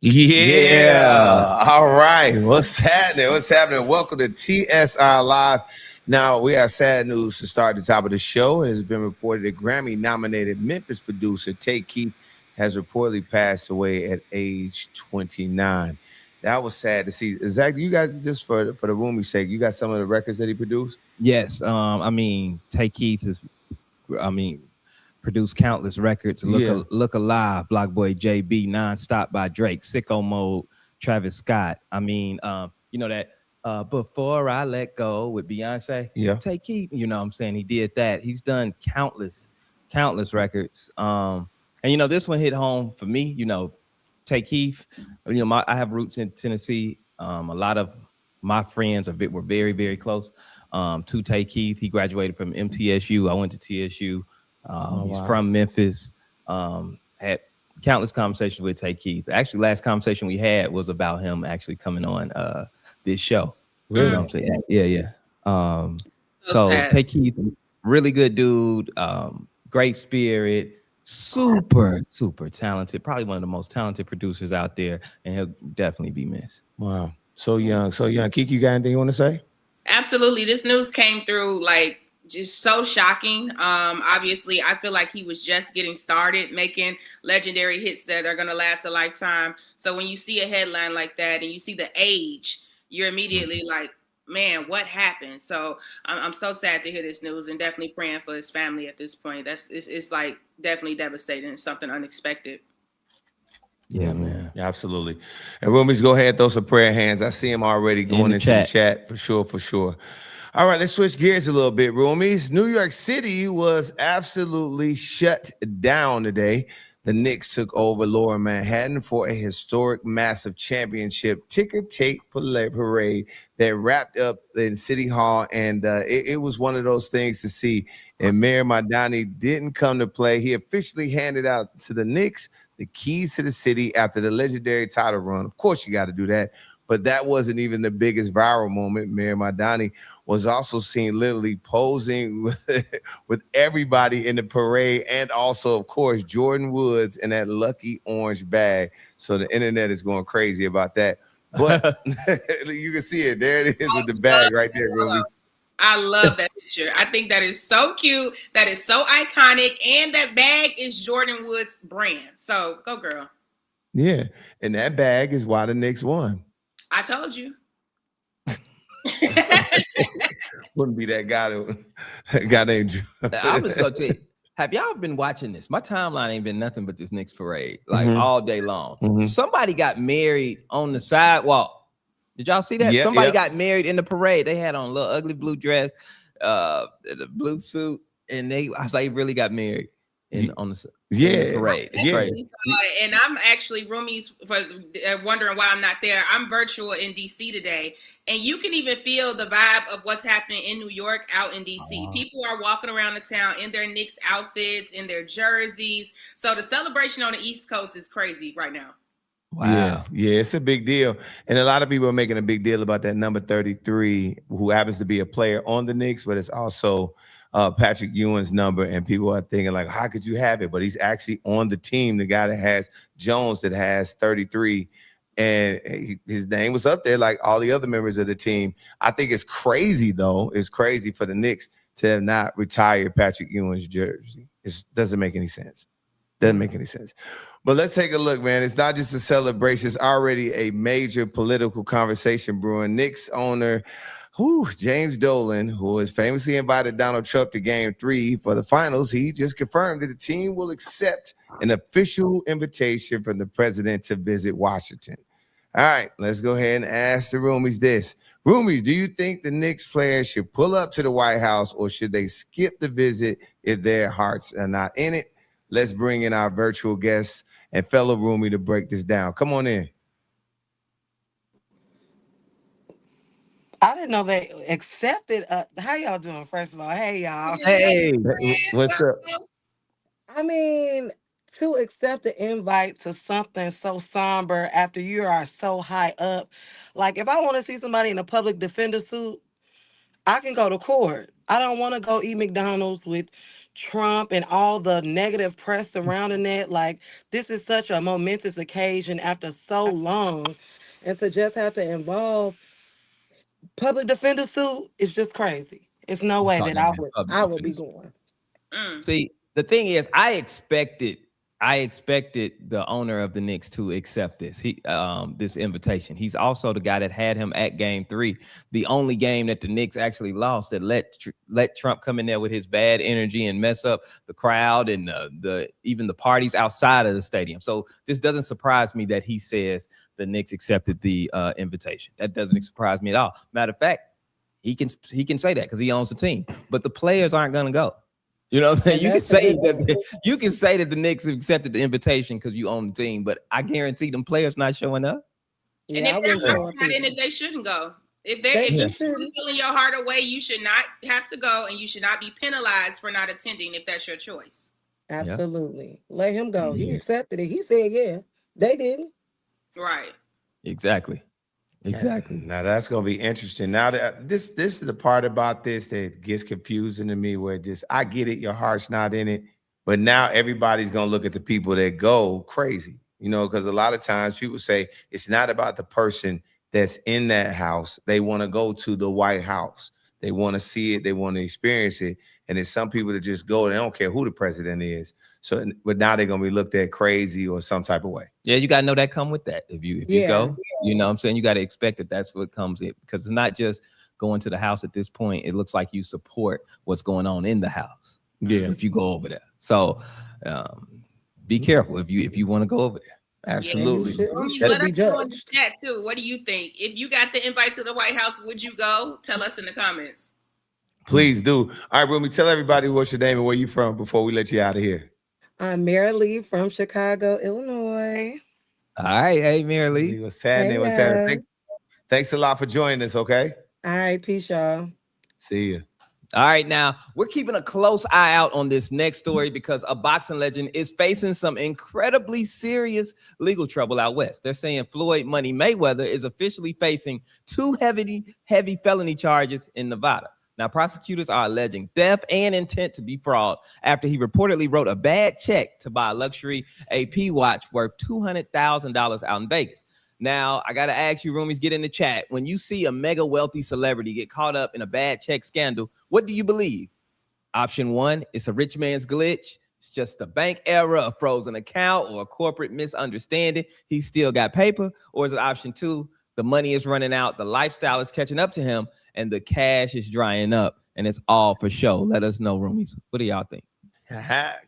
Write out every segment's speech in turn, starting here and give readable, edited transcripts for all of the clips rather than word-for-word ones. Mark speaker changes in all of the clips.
Speaker 1: Yeah. All right. What's happening? What's happening? Welcome to TSR Live. Now, we have sad news to start the top of the show. It has been reported that Grammy nominated Memphis producer Take Keith has reportedly passed away at age 29. That was sad to see. Zach, you guys, just for the roomie's sake, you got some of the records that he produced?
Speaker 2: Yes, Tay Keith is, I mean, produced countless records.
Speaker 1: Yeah.
Speaker 2: Look Alive, Block Boy JB, Nonstop by Drake, Sicko Mode, Travis Scott. That Before I Let Go with Beyonce.
Speaker 1: Yeah.
Speaker 2: Tay Keith, what I'm saying? He did that. He's done countless records. And this one hit home for me. Tay Keith. I have roots in Tennessee. A lot of my friends were very, very close to Tay Keith. He graduated from MTSU. I went to TSU. He's from Memphis. Had countless conversations with Tay Keith. Actually, last conversation we had was about him actually coming on this show.
Speaker 1: Really?
Speaker 2: You know what I'm saying? Yeah. So Tay Keith, really good dude, great spirit, super talented, probably one of the most talented producers out there, and he'll definitely be missed.
Speaker 1: Wow. So young. Kiki, you got anything you want to say?
Speaker 3: Absolutely. This news came through just so shocking. Obviously, I feel like he was just getting started making legendary hits that are going to last a lifetime. So when you see a headline like that and you see the age, you're immediately like, man, what happened? So I'm so sad to hear this news, and definitely praying for his family at this point. It's like definitely devastating. It's something unexpected.
Speaker 2: Yeah, man.
Speaker 1: Yeah, absolutely. And Roomies, go ahead, throw some prayer hands. I see him already going into the chat for sure. All right, let's switch gears a little bit, Roomies. New York City was absolutely shut down today. The Knicks took over Lower Manhattan for a historic, massive championship ticker tape parade that wrapped up in City Hall, and it was one of those things to see. And Mayor Madani didn't come to play. He officially handed out to the Knicks the keys to the city after the legendary title run. Of course, you got to do that. But that wasn't even the biggest viral moment. Mayor Madani was also seen literally posing with everybody in the parade, and also, of course, Jordan Woods in that lucky orange bag. So the internet is going crazy about that. But you can see it. There it is with the bag right there, Ruby.
Speaker 3: I love that picture. I think that is so cute. That is so iconic. And that bag is Jordan Woods' brand. So go, girl.
Speaker 1: Yeah. And that bag is why the Knicks won.
Speaker 3: I told you.
Speaker 1: Wouldn't be that guy named.
Speaker 2: I'm just gonna tell you. Have y'all been watching this? My timeline ain't been nothing but this Knicks parade, all day long. Mm-hmm. Somebody got married on the sidewalk. Did y'all see that? Somebody got married in the parade. They had on a little ugly blue dress, the blue suit, and they really got married on the parade.
Speaker 3: And I'm actually, Roomies, for wondering why I'm not there. I'm virtual in DC today, and you can even feel the vibe of what's happening in New York out in DC. People are walking around the town in their Knicks outfits, in their jerseys. So the celebration on the East Coast is crazy right now.
Speaker 1: Wow. Yeah, it's a big deal. And a lot of people are making a big deal about that number 33, who happens to be a player on the Knicks, but it's also Patrick Ewing's number. And people are thinking, like, how could you have it? But he's actually on the team, the guy that has Jones that has 33. And his name was up there like all the other members of the team. I think it's crazy, though. It's crazy for the Knicks to have not retired Patrick Ewing's jersey. It doesn't make any sense. Doesn't make any sense. But let's take a look, man. It's not just a celebration. It's already a major political conversation brewing. Knicks owner James Dolan, who has famously invited Donald Trump to Game 3 for the finals, he just confirmed that the team will accept an official invitation from the president to visit Washington. All right, let's go ahead and ask the Roomies this. Roomies, do you think the Knicks players should pull up to the White House, or should they skip the visit if their hearts are not in it? Let's bring in our virtual guests and fellow roomie to break this down. Come on in.
Speaker 4: I didn't know they accepted. How y'all doing, first of all? Hey, y'all.
Speaker 1: Hey, what's up?
Speaker 4: I mean, to accept the invite to something so somber after you are so high up. Like, if I want to see somebody in a public defender suit, I can go to court. I don't want to go eat McDonald's with Trump and all the negative press surrounding it. Like, this is such a momentous occasion after so long. And to just have to involve public defender suit is just crazy. It's no
Speaker 2: You
Speaker 4: way
Speaker 2: caught
Speaker 4: that
Speaker 2: that man public
Speaker 4: I would be
Speaker 2: defense.
Speaker 4: going.
Speaker 3: Mm.
Speaker 2: See, the thing is, I expected the owner of the Knicks to accept this invitation. He's also the guy that had him at Game 3, the only game that the Knicks actually lost, that let Trump come in there with his bad energy and mess up the crowd and even the parties outside of the stadium. So this doesn't surprise me that he says the Knicks accepted the invitation. That doesn't surprise me at all. Matter of fact, he can say that because he owns the team, but the players aren't going to go. You know what I'm saying? You can say that the Knicks accepted the invitation because you own the team, but I guarantee them players not showing up.
Speaker 3: And if their heart's not in it, they shouldn't go. If you feeling your heart away, you should not have to go, and you should not be penalized for not attending if that's your choice.
Speaker 4: Absolutely. Let him go. He accepted it. He said, yeah. They didn't.
Speaker 3: Right.
Speaker 2: Exactly.
Speaker 1: Now that's gonna be interesting. Now that this is the part about this that gets confusing to me, where I get it, your heart's not in it, but now everybody's gonna look at the people that go crazy, because a lot of times people say it's not about the person that's in that house. They want to go to the White House, they want to see it, they want to experience it, and there's some people that just go, they don't care who the president is. So, but now they're gonna be looked at crazy or some type of way.
Speaker 2: Yeah, you gotta know that come with that. If you go, you know what I'm saying, you got to expect that's what comes in, because it's not just going to the house at this point. It looks like you support what's going on in the house.
Speaker 1: Yeah,
Speaker 2: if you go over there. So be careful if you want to go over there.
Speaker 1: Absolutely.
Speaker 3: Yeah, let us know in the chat too. What do you think? If you got the invite to the White House, would you go? Tell us in the comments.
Speaker 1: Please do. All right, Rumi, tell everybody what's your name and where you from before we let you out of here.
Speaker 4: I'm Mary Lee from Chicago, Illinois.
Speaker 2: All right. Hey, Mary Lee.
Speaker 1: What's happening? Thanks a lot for joining us, okay?
Speaker 4: All right. Peace, y'all.
Speaker 1: See you.
Speaker 2: All right. Now, we're keeping a close eye out on this next story because a boxing legend is facing some incredibly serious legal trouble out west. They're saying Floyd Money Mayweather is officially facing 2 heavy felony charges in Nevada. Now, prosecutors are alleging theft and intent to defraud after he reportedly wrote a bad check to buy a luxury AP watch worth $200,000 out in Vegas. Now, I got to ask you, Roomies, get in the chat. When you see a mega wealthy celebrity get caught up in a bad check scandal, what do you believe? Option 1, it's a rich man's glitch. It's just a bank error, a frozen account, or a corporate misunderstanding. He still got paper. Or is it option 2, the money is running out, the lifestyle is catching up to him, and the cash is drying up, and it's all for show? Let us know, Roomies. What do y'all think?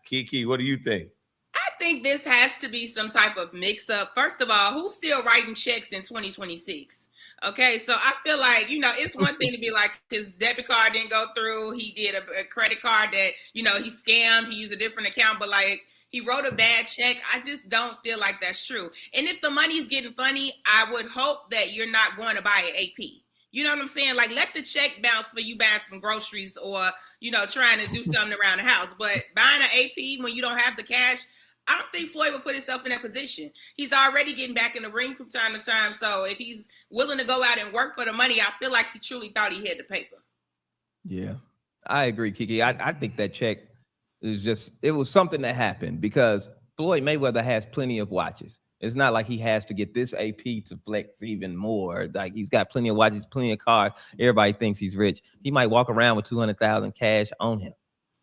Speaker 1: Kiki, what do you think?
Speaker 3: I think this has to be some type of mix-up. First of all, who's still writing checks in 2026? Okay, so I feel like, it's one thing to be like, his debit card didn't go through, he did a credit card that, he scammed, he used a different account, but like, he wrote a bad check. I just don't feel like that's true. And if the money's getting funny, I would hope that you're not going to buy an AP. You know what I'm saying? Like, let the check bounce for you buying some groceries or, trying to do something around the house. But buying an AP when you don't have the cash, I don't think Floyd would put himself in that position. He's already getting back in the ring from time to time. So if he's willing to go out and work for the money, I feel like he truly thought he had the paper.
Speaker 2: Yeah, I agree, Kiki. I think that check it was something that happened because Floyd Mayweather has plenty of watches. It's not like he has to get this AP to flex even more. Like, he's got plenty of watches, plenty of cars. Everybody thinks he's rich. He might walk around with 200,000 cash on him.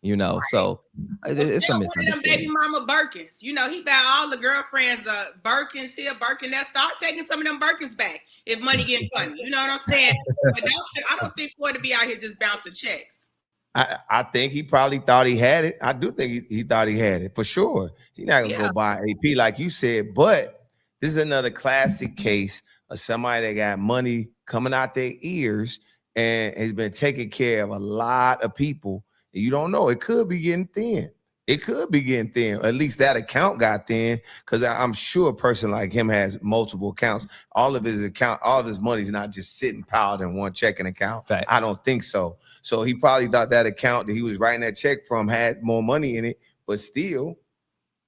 Speaker 2: Right. So it's a misunderstanding.
Speaker 3: Them baby mama Birkins. He buy all the girlfriends Birkins here, Birkin there. Start taking some of them Birkins back if money getting funny. You know what I'm saying? But I don't think Floyd to be out here just bouncing checks.
Speaker 1: I think he probably thought he had it. I do think he thought he had it for sure. He's not gonna go buy AP like you said. But this is another classic case of somebody that got money coming out their ears and has been taking care of a lot of people. You don't know. It could be getting thin. At least that account got thin, because I'm sure a person like him has multiple accounts. All of his money is not just sitting piled in one checking account.
Speaker 2: Facts.
Speaker 1: I don't think so. So he probably thought that account that he was writing that check from had more money in it, but still,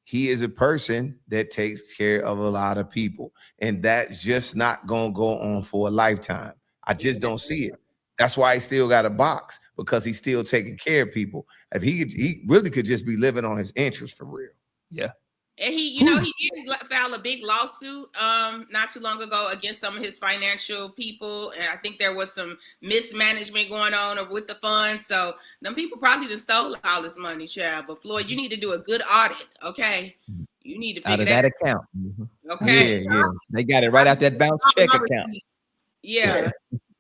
Speaker 1: he is a person that takes care of a lot of people, and that's just not gonna go on for a lifetime. I just don't see it. That's why he still got a box. because he's still taking care of people. If he really could just be living on his interest for real.
Speaker 2: Yeah.
Speaker 3: And he did file a big lawsuit not too long ago against some of his financial people. And I think there was some mismanagement going on with the funds. So them people probably just stole all this money, child. But Floyd, you need to do a good audit, okay? You need to figure
Speaker 2: Out of that account.
Speaker 3: Okay.
Speaker 1: Yeah.
Speaker 2: They got it right out that bounce check account.
Speaker 3: Yeah.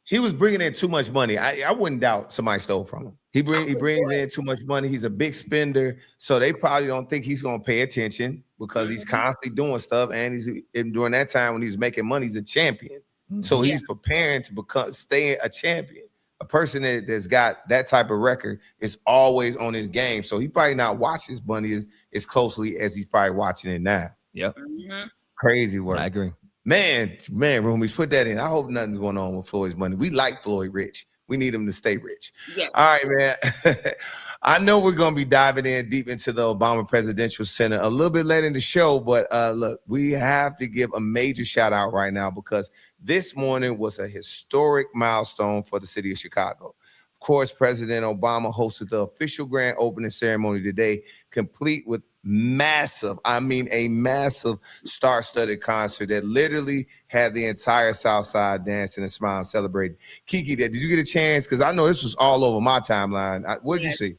Speaker 1: He was bringing in too much money. I wouldn't doubt somebody stole from him. He brings in too much money. He's a big spender, so they probably don't think he's going to pay attention because he's constantly doing stuff. And during that time when he's making money, he's a champion. So he's preparing to stay a champion. A person that's got that type of record is always on his game. So he probably not watch his money as closely as he's probably watching it now.
Speaker 2: Yep.
Speaker 1: Crazy work.
Speaker 2: I agree.
Speaker 1: Man, Roomies, put that in. I hope nothing's going on with Floyd's money. We like Floyd rich. We need him to stay rich.
Speaker 3: Yes.
Speaker 1: All right, man. I know we're going to be diving in deep into the Obama Presidential Center a little bit later in the show, but look, we have to give a major shout out right now because this morning was a historic milestone for the city of Chicago. Of course, President Obama hosted the official grand opening ceremony today, complete with a massive star-studded concert that literally had the entire South Side dancing and smiling, celebrating. Kiki, did you get a chance? Because I know this was all over my timeline. What did you see?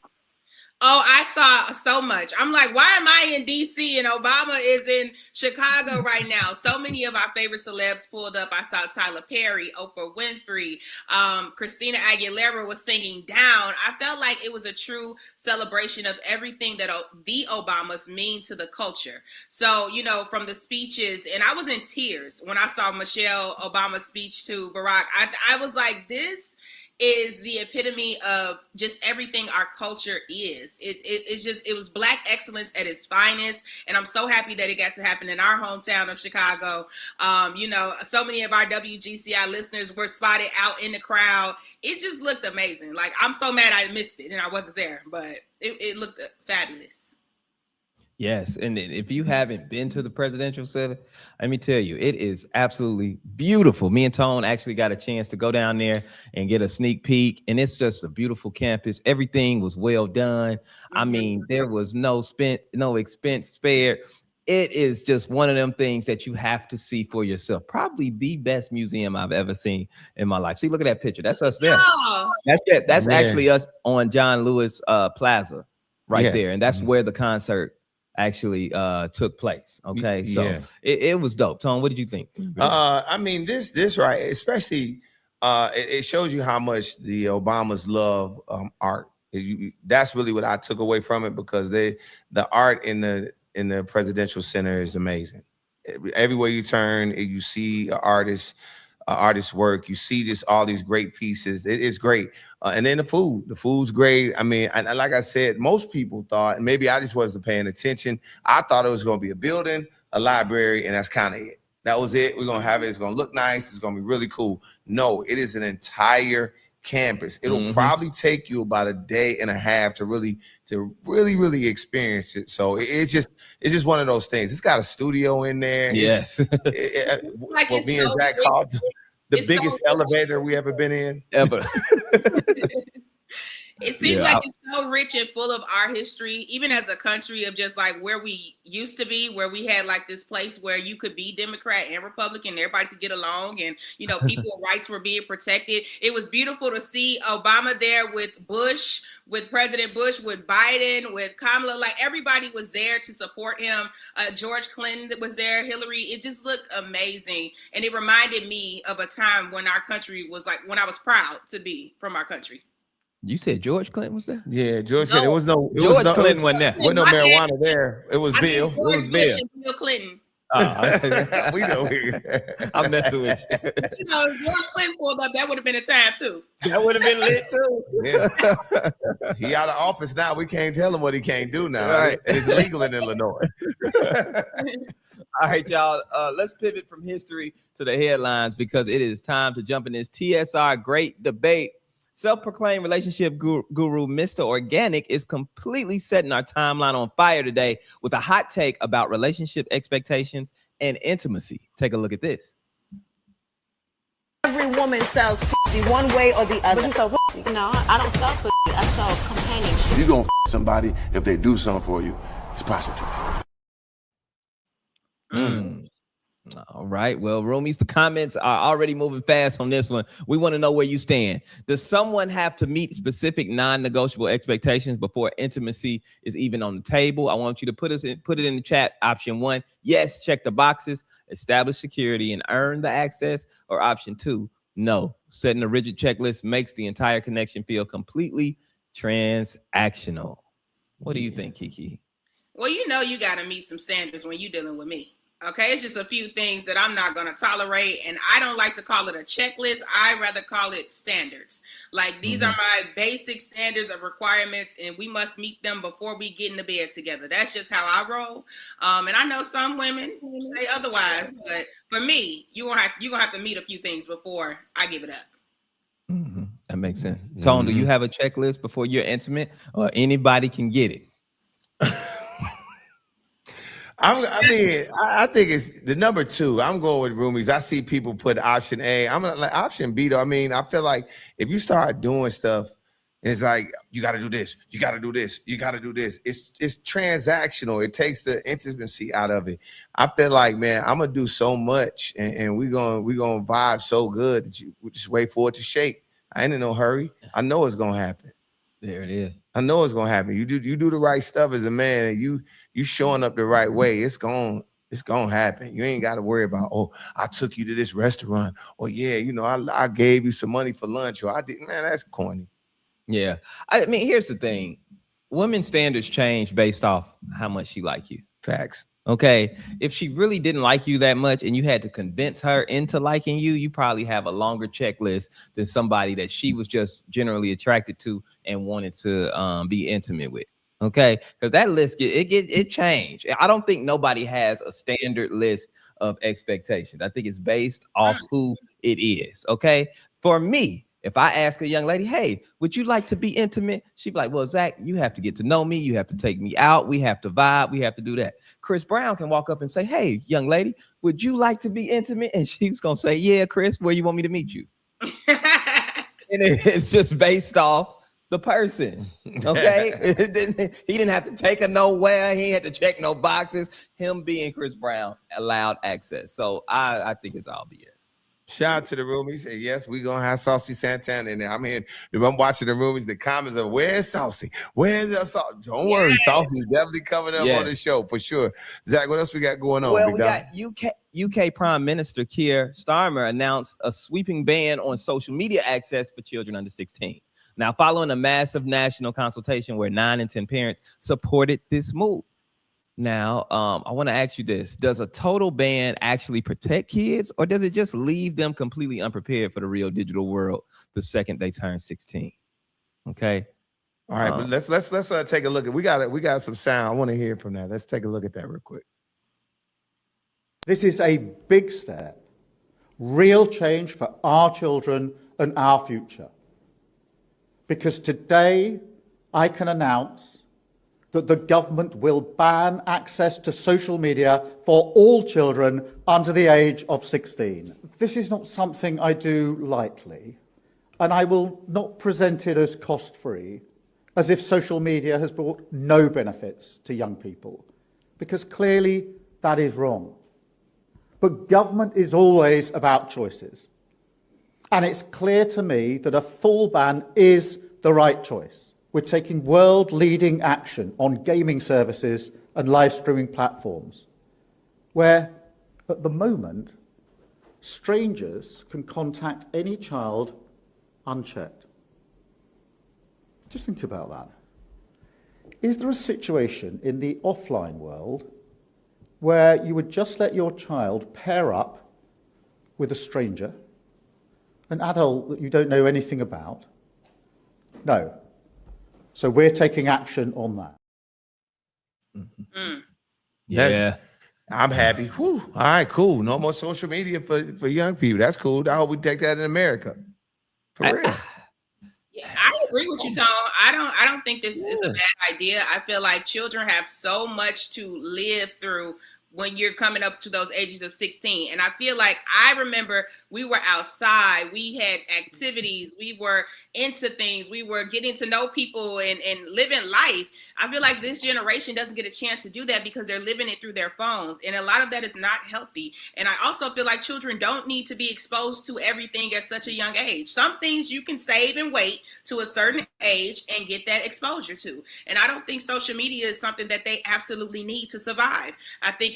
Speaker 3: Oh, I saw so much. I'm like, why am I in DC and Obama is in Chicago right now? So many of our favorite celebs pulled up. I saw Tyler Perry, Oprah Winfrey, Christina Aguilera was singing Down. I felt like it was a true celebration of everything that the Obamas mean to the culture. So, from the speeches, and I was in tears when I saw Michelle Obama's speech to Barack. I was like, this is the epitome of just everything our culture is. It was Black excellence at its finest. And I'm so happy that it got to happen in our hometown of Chicago. So many of our WGCI listeners were spotted out in the crowd. It just looked amazing. Like, I'm so mad I missed it and I wasn't there, but it looked fabulous.
Speaker 2: Yes, and if you haven't been to the Presidential Center, let me tell you, it is absolutely beautiful. Me and Tone actually got a chance to go down there and get a sneak peek, and it's just a beautiful campus. Everything was well done. I mean, there was no expense spared. It is just one of them things that you have to see for yourself. Probably the best museum I've ever seen in my life. See, look at that picture. That's us there.
Speaker 3: Oh.
Speaker 2: That's it. That's actually us on John Lewis Plaza right there, and that's where the concert actually took place. Okay, so it was dope. Tom, what did you think?
Speaker 1: This right, especially it shows you how much the Obamas love art. That's really what I took away from it, because the art in the Presidential Center is amazing. Everywhere you turn, you see an artist's work. You see just all these great pieces. It's great. And then the food's great. I mean, like I said, most people thought, and maybe I just wasn't paying attention, I thought it was going to be a building, a library, and that's kind of it. That was it. We're going to have it. It's going to look nice. It's going to be really cool. No, it is an entire campus. It'll probably take you about a day and a half to really experience it. So it's just one of those things. It's got a studio in there.
Speaker 2: Yes.
Speaker 3: What
Speaker 1: me and Zach called the biggest elevator we ever been in.
Speaker 2: Ever.
Speaker 3: It seems like it's so rich and full of our history, even as a country, of just like where we used to be, where we had like this place where you could be Democrat and Republican, and everybody could get along, and people's rights were being protected. It was beautiful to see Obama there with Bush, with President Bush, with Biden, with Kamala. Like, everybody was there to support him. George Clinton was there, Hillary. It just looked amazing, and it reminded me of a time when our country was like, when I was proud to be from our country.
Speaker 2: You said George Clinton was there?
Speaker 1: Yeah, George Clinton.
Speaker 2: George Clinton wasn't there.
Speaker 1: Wasn't no marijuana there. It was Bill.
Speaker 3: It was Bill Clinton.
Speaker 1: We know.
Speaker 2: I'm messing with you.
Speaker 3: George Clinton pulled up. That would have been a time too.
Speaker 2: That would have been lit too.
Speaker 1: Yeah. He out of office now. We can't tell him what he can't do now. Right? It's legal in Illinois.
Speaker 2: All right, y'all. Let's pivot from history to the headlines, because it is time to jump in this TSR great debate. Self-proclaimed relationship guru Mr. Organic is completely setting our timeline on fire today with a hot take about relationship expectations and intimacy. Take a look at this.
Speaker 5: Every woman sells pussy one way or the other. But you sell pussy. No, I don't sell pussy. I sell companionship.
Speaker 6: You gonna f somebody if they do something for you. It's prostitute.
Speaker 2: All right. Well, Roomies, the comments are already moving fast on this one. We want to know where you stand. Does someone have to meet specific non-negotiable expectations before intimacy is even on the table? I want you to put it in the chat. Option 1, yes, check the boxes, establish security and earn the access. Or option 2, no, setting a rigid checklist makes the entire connection feel completely transactional. What do you think, Kiki?
Speaker 3: Well, you know you got to meet some standards when you're dealing with me. Okay, it's just a few things that I'm not going to tolerate, and I don't like to call it a checklist. I rather call it standards. Like, these are my basic standards of requirements, and we must meet them before we get in the bed together. That's just how I roll. And I know some women say otherwise, but for me, you're gonna have to meet a few things before I give it up.
Speaker 2: That makes sense. Tone, do you have a checklist before you're intimate, or anybody can get it?
Speaker 1: I think it's the number 2. I'm going with Roomies. I see people put option A. I'm like option B though. I mean, I feel like if you start doing stuff, and it's like you got to do this, you got to do this, you got to do this. It's transactional. It takes the intimacy out of it. I feel like, man, I'm gonna do so much, and we gonna vibe so good that we just wait for it to shake. I ain't in no hurry. I know it's gonna happen.
Speaker 2: There it is.
Speaker 1: I know it's gonna happen. You do the right stuff as a man, and you showing up the right way. It's gonna happen. You ain't got to worry about, oh, I took you to this restaurant, or yeah, you know, I gave you some money for lunch, or I didn't. Man, that's corny.
Speaker 2: Yeah, I mean, here's the thing: women's standards change based off how much she like you.
Speaker 1: Facts.
Speaker 2: Okay, if she really didn't like you that much and you had to convince her into liking you, you probably have a longer checklist than somebody that she was just generally attracted to and wanted to be intimate with. Okay, because that list it changed. I don't think nobody has a standard list of expectations. I think it's based off who it is. Okay, for me, if I ask a young lady, hey, would you like to be intimate? She'd be like, well, Zach, you have to get to know me. You have to take me out. We have to vibe. We have to do that. Chris Brown can walk up and say, hey, young lady, would you like to be intimate? And she's going to say, yeah, Chris, where you want me to meet you? And it's just based off the person. Okay. He didn't have to take her nowhere. He had to check no boxes. Him being Chris Brown allowed access. So I think it's all BS.
Speaker 1: Shout out to the Roomies. And yes, we're going to have Saucy Santana in there. I'm watching the Roomies. The comments are, where's Saucy? Where's that Saucy? Don't worry. Saucy's definitely coming up on the show for sure. Zach, what else we got going on?
Speaker 2: Well, we got UK Prime Minister Keir Starmer announced a sweeping ban on social media access for children under 16. Now, following a massive national consultation where 9 in 10 parents supported this move. Now, I want to ask you this. Does a total ban actually protect kids, or does it just leave them completely unprepared for the real digital world the second they turn 16? Okay.
Speaker 1: All right, but let's take a look at we got some sound. I want to hear from that. Let's take a look at that real quick.
Speaker 7: This is a big step, real change for our children and our future. Because today I can announce that the government will ban access to social media for all children under the age of 16. This is not something I do lightly, and I will not present it as cost-free, as if social media has brought no benefits to young people, because clearly that is wrong. But government is always about choices, and it's clear to me that a full ban is the right choice. We're taking world-leading action on gaming services and live streaming platforms, where, at the moment, strangers can contact any child unchecked. Just think about that. Is there a situation in the offline world where you would just let your child pair up with a stranger, an adult that you don't know anything about? No. So we're taking action on that.
Speaker 2: Yeah.
Speaker 1: I'm happy. Whew. All right, cool. No more social media for young people. That's cool. I hope we take that in America. For real.
Speaker 3: Yeah, I agree with you, Tom. I don't think this is a bad idea. I feel like children have so much to live through when you're coming up to those ages of 16. And I feel like I remember we were outside, we had activities, we were into things, we were getting to know people and living life. I feel like this generation doesn't get a chance to do that because they're living it through their phones. And a lot of that is not healthy. And I also feel like children don't need to be exposed to everything at such a young age. Some things you can save and wait to a certain age and get that exposure to. And I don't think social media is something that they absolutely need to survive. I think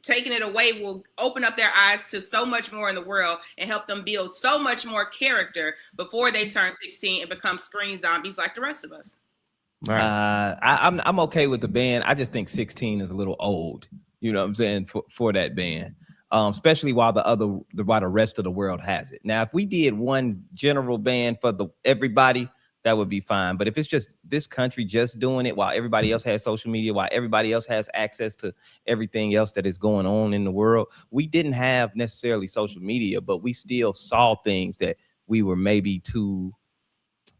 Speaker 3: taking it away will open up their eyes to so much more in the world and help them build so much more character before they turn 16 and become screen zombies like the rest of us.
Speaker 1: Right.
Speaker 2: I'm okay with the ban. I just think 16 is a little old. You know what I'm saying, for that ban, especially while the rest of the world has it. Now, if we did one general ban for everybody, that would be fine. But if it's just this country just doing it while everybody else has social media, while everybody else has access to everything else that is going on in the world, we didn't have necessarily social media, but we still saw things that we were maybe too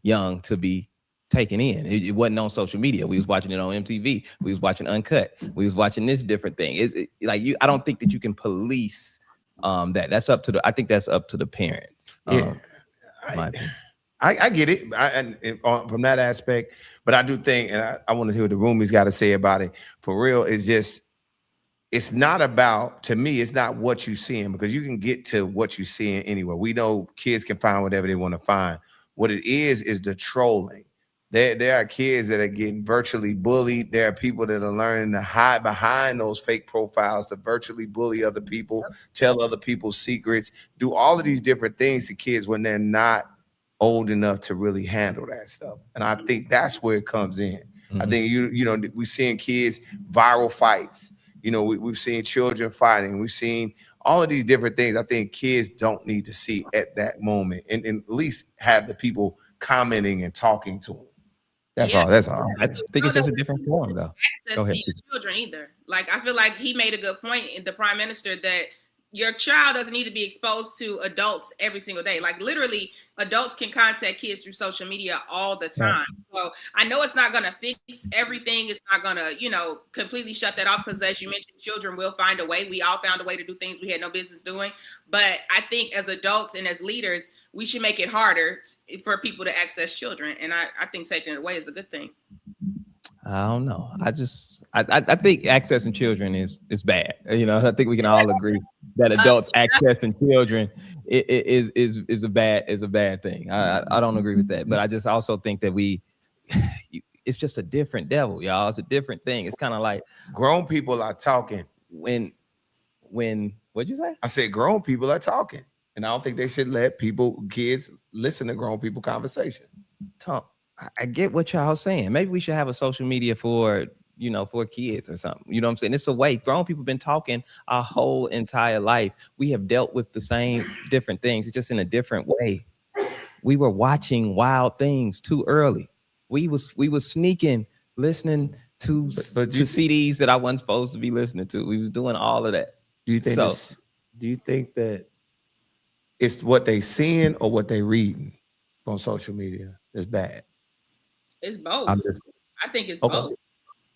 Speaker 2: young to be taken in. It wasn't on social media. We was watching it on MTV. We was watching Uncut. We was watching this different thing. I don't think that you can police that. That's up to I think that's up to the parent.
Speaker 1: Yeah. I get it from that aspect, but I do think, and I want to hear what the Roomies got to say about it. For real, it's not about, to me, it's not what you're seeing, because you can get to what you're seeing anywhere. We know kids can find whatever they want to find. What it is the trolling. There are kids that are getting virtually bullied. There are people that are learning to hide behind those fake profiles to virtually bully other people, tell other people's secrets, do all of these different things to kids when they're not old enough to really handle that stuff. And I think that's where it comes in. I think we're seeing kids, viral fights. We've seen children fighting. We've seen all of these different things. I think kids don't need to see at that moment, and at least have the people commenting and talking to them. That's all. That's all.
Speaker 2: I think it's just a different form, though.
Speaker 3: Access to your children either. Like, I feel like he made a good point in the prime minister that your child doesn't need to be exposed to adults every single day. Like, literally, adults can contact kids through social media all the time. Yeah. So I know it's not going to fix everything. It's not going to, completely shut that off, because as you mentioned, children will find a way. We all found a way to do things we had no business doing. But I think as adults and as leaders, we should make it harder for people to access children. And I think taking it away is a good thing.
Speaker 2: I don't know. I think accessing children is bad. I think we can all agree that adults accessing children is a bad thing. I don't agree with that, but I just also think that it's just a different devil, y'all. It's a different thing. It's kind of like
Speaker 1: grown people are talking.
Speaker 2: When what'd you say?
Speaker 1: I said grown people are talking, and I don't think they should let kids listen to grown people conversation.
Speaker 2: Talk. I get what y'all saying. Maybe we should have a social media for kids or something. You know what I'm saying? It's a way. Grown people been talking our whole entire life. We have dealt with the same different things. It's just in a different way. We were watching wild things too early. We was sneaking, listening to CDs that I wasn't supposed to be listening to. We was doing all of that.
Speaker 1: Do you think that it's what they seeing or what they reading on social media is bad?
Speaker 3: It's both. I think it's both.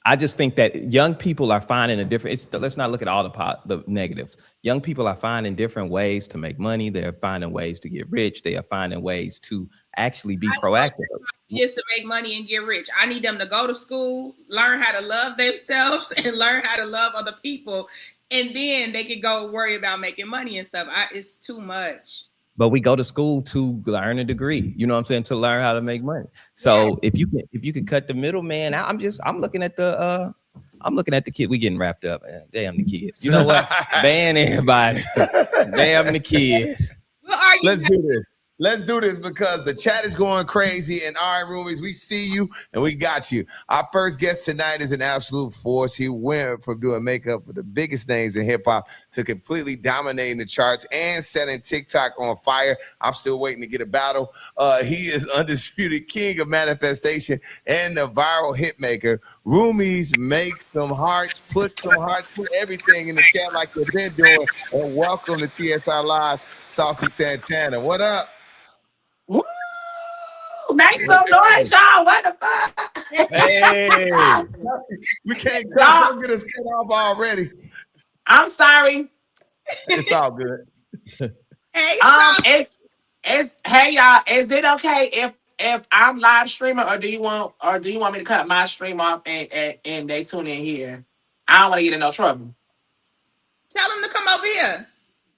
Speaker 2: I just think that young people are finding a different. Let's not look at all the negatives. Young people are finding different ways to make money. They're finding ways to get rich. They are finding ways to actually be proactive.
Speaker 3: Just to make money and get rich. I need them to go to school, learn how to love themselves, and learn how to love other people, and then they can go worry about making money and stuff. It's too much.
Speaker 2: But we go to school to learn a degree, you know what I'm saying, to learn how to make money. So if you can cut the middleman out, I'm looking at the kid. We getting wrapped up. Damn the kids. You know what? Ban everybody. Damn the kids.
Speaker 1: Let's do this. Let's do this because the chat is going crazy. And all right, Roomies, we see you and we got you. Our first guest tonight is an absolute force. He went from doing makeup for the biggest names in hip hop to completely dominating the charts and setting TikTok on fire. I'm still waiting to get a battle. He is undisputed king of manifestation and the viral hit maker. Roomies, make some hearts, put everything in the chat like you've been doing. And welcome to TSR Live, Saucy Santana. What up?
Speaker 8: Woo! Make some noise, y'all. What the fuck?
Speaker 1: Hey, we can't don't get us cut off already.
Speaker 8: I'm sorry.
Speaker 1: It's all good.
Speaker 3: Hey, Saucy.
Speaker 8: It's hey y'all. Is it okay if I'm live streaming, or do you want me to cut my stream off and they tune in here? I don't want to get in no trouble.
Speaker 3: Tell him to come over here.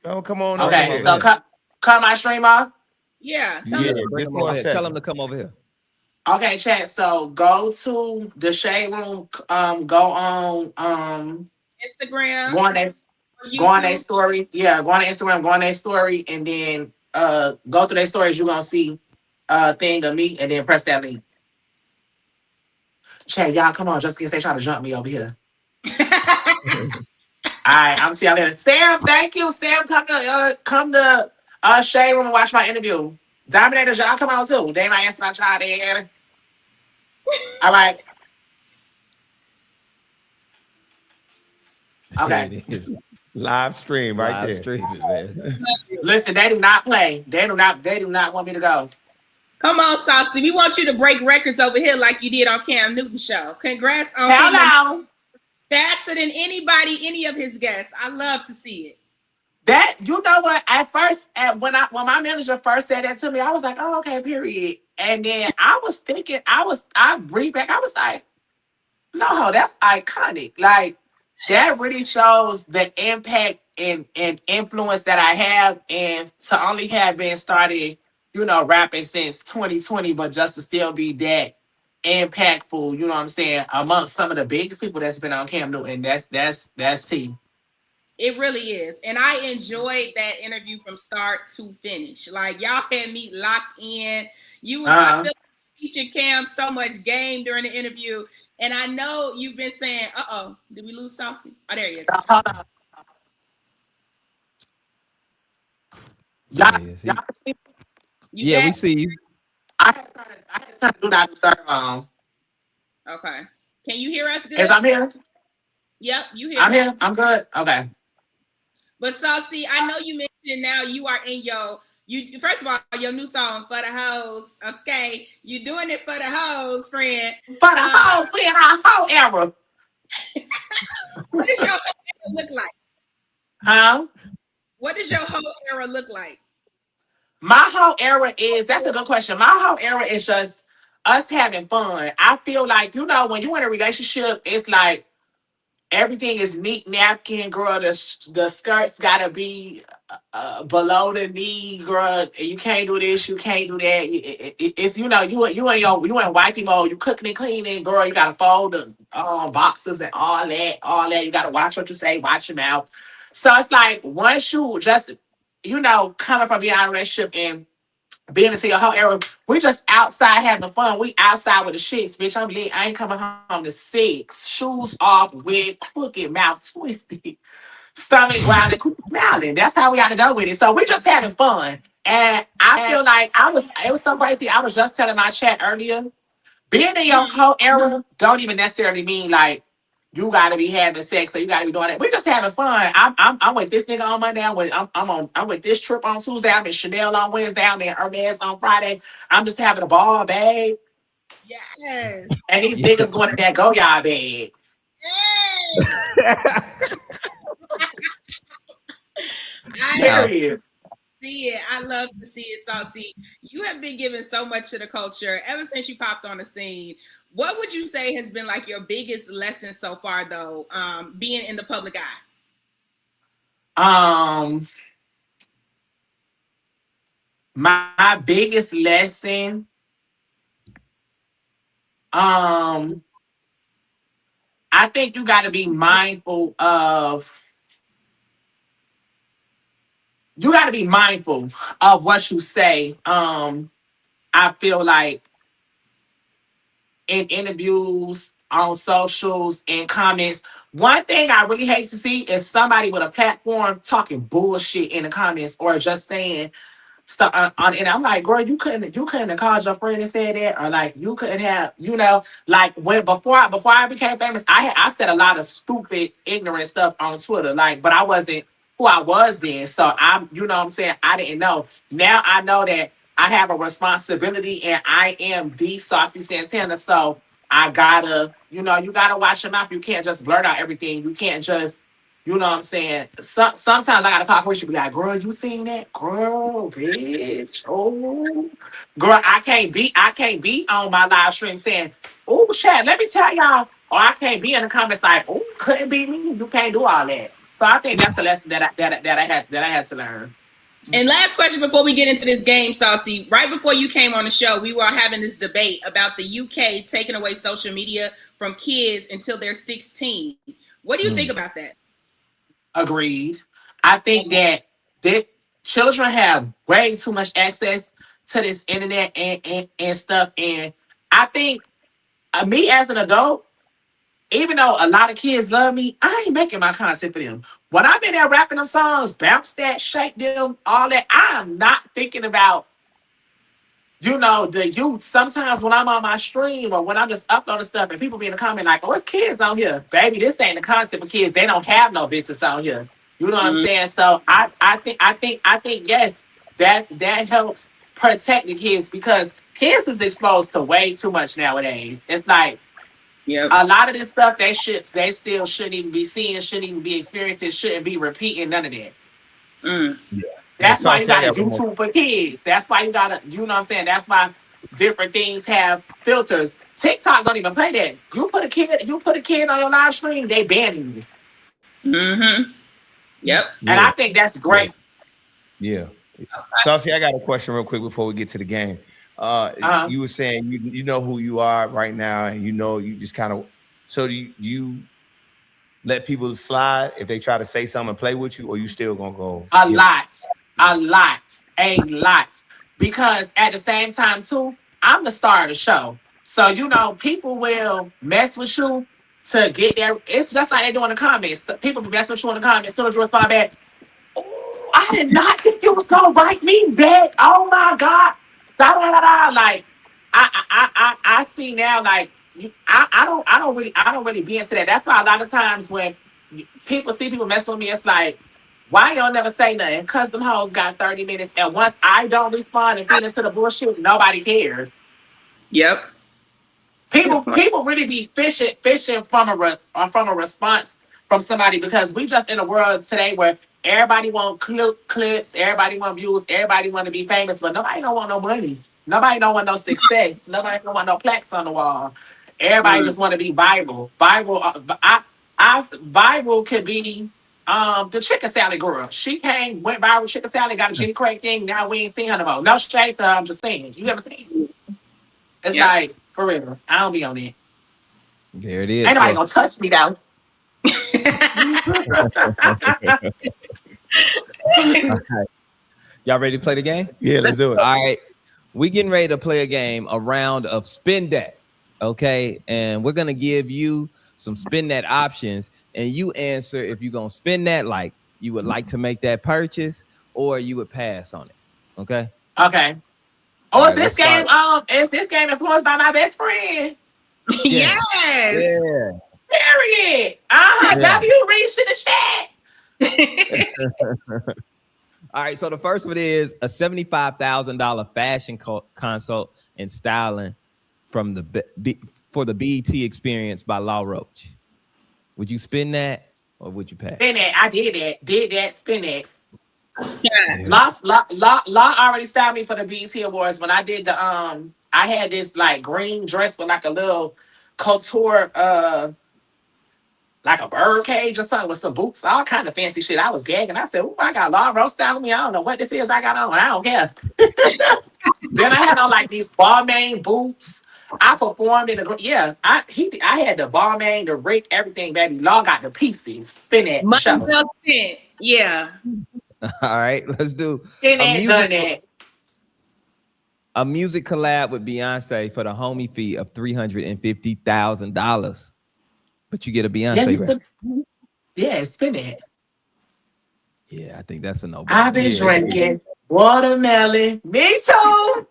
Speaker 1: Oh, come on
Speaker 2: Bring
Speaker 1: over
Speaker 2: him
Speaker 8: Okay,
Speaker 2: over
Speaker 1: here.
Speaker 8: so
Speaker 2: here.
Speaker 8: cut my stream off.
Speaker 3: Yeah, tell him
Speaker 1: Yeah,
Speaker 3: to come.
Speaker 2: Bring
Speaker 1: just
Speaker 2: him
Speaker 1: for
Speaker 2: over
Speaker 1: a
Speaker 2: here. Tell him
Speaker 1: second.
Speaker 2: to come over here.
Speaker 8: Okay, chat. So go to the shade room. Go on.
Speaker 3: Instagram
Speaker 8: Go on their
Speaker 3: or
Speaker 8: go on their
Speaker 3: YouTube.
Speaker 8: story. Yeah, go on Instagram. Go on their story, and then go through their stories. You are gonna see thing of me, and then press that link. Chat, y'all, come on, just in case they try to jump me over here. All right, I'm see y'all later. Sam, thank you. Sam, come to shade room and watch my interview. Dominators, y'all come on too. They might answer my child there. All right.
Speaker 2: There
Speaker 8: Okay.
Speaker 2: it is.
Speaker 1: Live stream right
Speaker 2: Live
Speaker 1: there.
Speaker 2: streaming, man.
Speaker 8: Listen, they do not play. They do not want me to go.
Speaker 3: Come on, Saucy. We want you to break records over here like you did on Cam Newton show. Congrats on hitting them
Speaker 8: Hello.
Speaker 3: faster than anybody, any of his guests. I love to see it.
Speaker 8: That you know what? At first, when my manager first said that to me, I was like, oh, okay, period. And then I was thinking, I breathed back, I was like, no, that's iconic. Like that really shows the impact and influence that I have, and to only have been started, rapping since 2020, but just to still be that impactful, you know what I'm saying, amongst some of the biggest people that's been on Cam Newton. That's T.
Speaker 3: It really is. And I enjoyed that interview from start to finish. Like y'all had me locked in. I feel like teaching Cam so much game during the interview. And I know you've been saying, did we lose Saucy? Oh, there he is.
Speaker 8: Y'all,
Speaker 2: Yes,
Speaker 8: y'all see?
Speaker 3: You
Speaker 2: we
Speaker 3: back?
Speaker 2: see you.
Speaker 8: I had to turn do not disturb on.
Speaker 3: Okay. Can you hear us good?
Speaker 8: Is I'm here?
Speaker 3: Yep, you hear
Speaker 8: I'm
Speaker 3: me.
Speaker 8: here. I'm good. Okay.
Speaker 3: But Saucy, I know you mentioned now you are in you first of all, your new song for the hoes. Okay. You doing it for the hoes, friend.
Speaker 8: For the hoes, we in our whole era.
Speaker 3: What does your whole era look like?
Speaker 8: Huh?
Speaker 3: What does your whole era look like?
Speaker 8: My whole era that's a good question. My whole era is just us having fun. I feel like, when you're in a relationship, it's like everything is neat napkin, girl. The skirts gotta be below the knee, girl. You can't do this, you can't do that. It's you in wifey mode. You cooking and cleaning, girl. You gotta fold the boxes and all that, You gotta watch what you say, watch your mouth. So it's like once you just coming from being in a relationship and being into your whole era, we just outside having fun. We outside with the shits, bitch. I'm lit. I ain't coming home to 6. Shoes off, wig, crooked, mouth twisted, stomach growling, growling. That's how we got to go with it. So we just having fun. And I feel like it was so crazy. I was just telling my chat earlier, being in your whole era don't even necessarily mean like you gotta be having sex or you gotta be doing that. We're just having fun. I'm with this nigga on Monday. I'm with this trip on Tuesday. I'm in Chanel on Wednesday. I'm in Hermes on Friday. I'm just having a ball, babe.
Speaker 3: Yes.
Speaker 8: And these niggas going to that go y'all bed. Period.
Speaker 3: See it. I love to see it, Saucy. You have been giving so much to the culture ever since you popped on the scene. What would you say has been like your biggest lesson so far, though, being in the public
Speaker 8: eye? My biggest lesson, I think you got to be mindful of. You got to be mindful of what you say. I feel like in interviews, on socials, in comments, one thing I really hate to see is somebody with a platform talking bullshit in the comments or just saying stuff and I'm like, girl, you couldn't have called your friend and said that, or like you couldn't have, like when before I became famous, I said a lot of stupid, ignorant stuff on Twitter, like, but I wasn't who I was then. So I'm, what I'm saying, I didn't know. Now I know that I have a responsibility and I am the Saucy Santana. So I gotta, you gotta watch your mouth. You can't just blurt out everything. You can't just You know what I'm saying? Sometimes I gotta call her. She be like, "Girl, you seen that? Girl, bitch. Oh, girl, I can't be on my live stream saying, oh, chat. Let me tell y'all, or I can't be in the comments like, oh, couldn't be me. You can't do all that. So I think that's a lesson that I had to learn.
Speaker 3: And last question before we get into this game, Saucy. Right before you came on the show, we were having this debate about the UK taking away social media from kids until they're 16. What do you think about that?
Speaker 8: Agreed. I think that children have way too much access to this internet and stuff. And I think me as an adult, even though a lot of kids love me, I ain't making my content for them. When I'm in there rapping them songs, bounce that, shake them, all that, I am not thinking about, the youth. Sometimes when I'm on my stream or when I'm just uploading stuff and people be in the comment like, oh, it's kids on here. Baby, this ain't the content for kids. They don't have no business on here. You know what I'm saying? So I think yes, that helps protect the kids because kids is exposed to way too much nowadays. It's like a lot of this stuff they still shouldn't even be seeing, shouldn't even be experiencing, shouldn't be repeating none of that. That's why you got to YouTube for kids. That's why you got to, you know what I'm saying? That's why different things have filters. TikTok don't even play that. You put a kid on your live stream, they banning you.
Speaker 3: Yep.
Speaker 8: And I think that's great.
Speaker 1: Yeah. Saucy, I got a question real quick before we get to the game. You were saying you know who you are right now, and you just kind of. So do you let people slide if they try to say something and play with you, or you still gonna go?
Speaker 8: A lot. Because at the same time too, I'm the star of the show. So people will mess with you to get there. It's just like they do in the comments. People will mess with you in the comments. As soon as you respond back, oh, I did not think you was gonna write me back. Oh my God. Da, da, da, da. Like I see now, like I don't really be into that. That's why a lot of times when people see people mess with me, it's like, why y'all never say nothing? Cause them hoes got 30 minutes, and once I don't respond and feed into the bullshit, nobody cares.
Speaker 3: Yep.
Speaker 8: People really be fishing from a response from somebody because we just in a world today where everybody want clips, everybody want views, everybody want to be famous, but nobody don't want no money. Nobody don't want no success. Nobody don't want no plaques on the wall. Everybody just want to be viral. Viral could be the chicken salad girl. She went viral chicken salad, got a Jenny Craig thing. Now we ain't seen her no more. No shade to her. I'm just saying. You ever seen it? It's like, for real. I don't be on it.
Speaker 2: There it is.
Speaker 8: Ain't nobody gonna touch me though.
Speaker 2: Right. Y'all ready to play the game?
Speaker 1: Yeah, let's do it.
Speaker 2: All right. We getting ready to play a game, a round of spin that. Okay. And we're gonna give you some spin that options, and you answer if you're gonna spin that, like you would like to make that purchase, or you would pass on it. Okay.
Speaker 8: Okay. Oh, is this game influenced by my best friend?
Speaker 3: Yes.
Speaker 2: Yeah.
Speaker 8: Period. W reached in the chat.
Speaker 2: All right. So the first one is a $75,000 fashion consult and styling from for the BET Experience by Law Roach. Would you spin that, or would you pass?
Speaker 8: Spin that. I did that. Spin that. Yeah. Law already styled me for the BET Awards when I did the I had this like green dress with like a little couture like a bird cage or something with some boots, all kind of fancy shit. I was gagging. I said, "Oh, I got Law Roach styling me. I don't know what this is I got on. I don't care." Then I had on like these Balmain boots. I performed in the I had the Balmain, the Rick, everything, baby. Law got the pieces. Spin it.
Speaker 3: Money well spent. Yeah.
Speaker 2: All right, let's do a music collab with Beyonce for the homie fee of $350,000. But you get a Beyonce.
Speaker 8: Spin it.
Speaker 2: Yeah, I think that's a no.
Speaker 8: I've been drinking watermelon. Me too.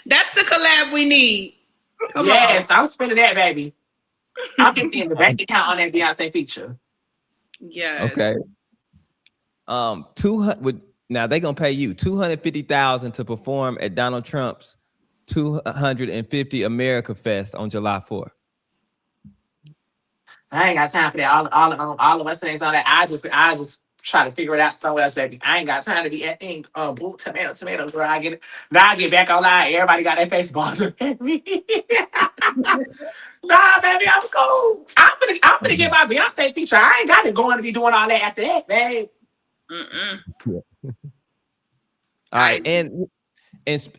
Speaker 3: That's the collab we need. Come
Speaker 8: on. I'm spinning that, baby. I'll get in the bank account on that Beyonce feature.
Speaker 3: Yes.
Speaker 2: Okay. 200. Now they're gonna pay you $250,000 to perform at Donald Trump's 250 America Fest on July 4th.
Speaker 8: I ain't got time for that. All the West things on that. I just try to figure it out somewhere else, baby. I ain't got time to be acting boo, tomato, girl. I get it. Now I get back online. Everybody got their face balled up at me. Nah, baby, I'm cool. I'm gonna get my Beyonce feature. I ain't got it going to be doing all that after that, babe.
Speaker 2: All right, and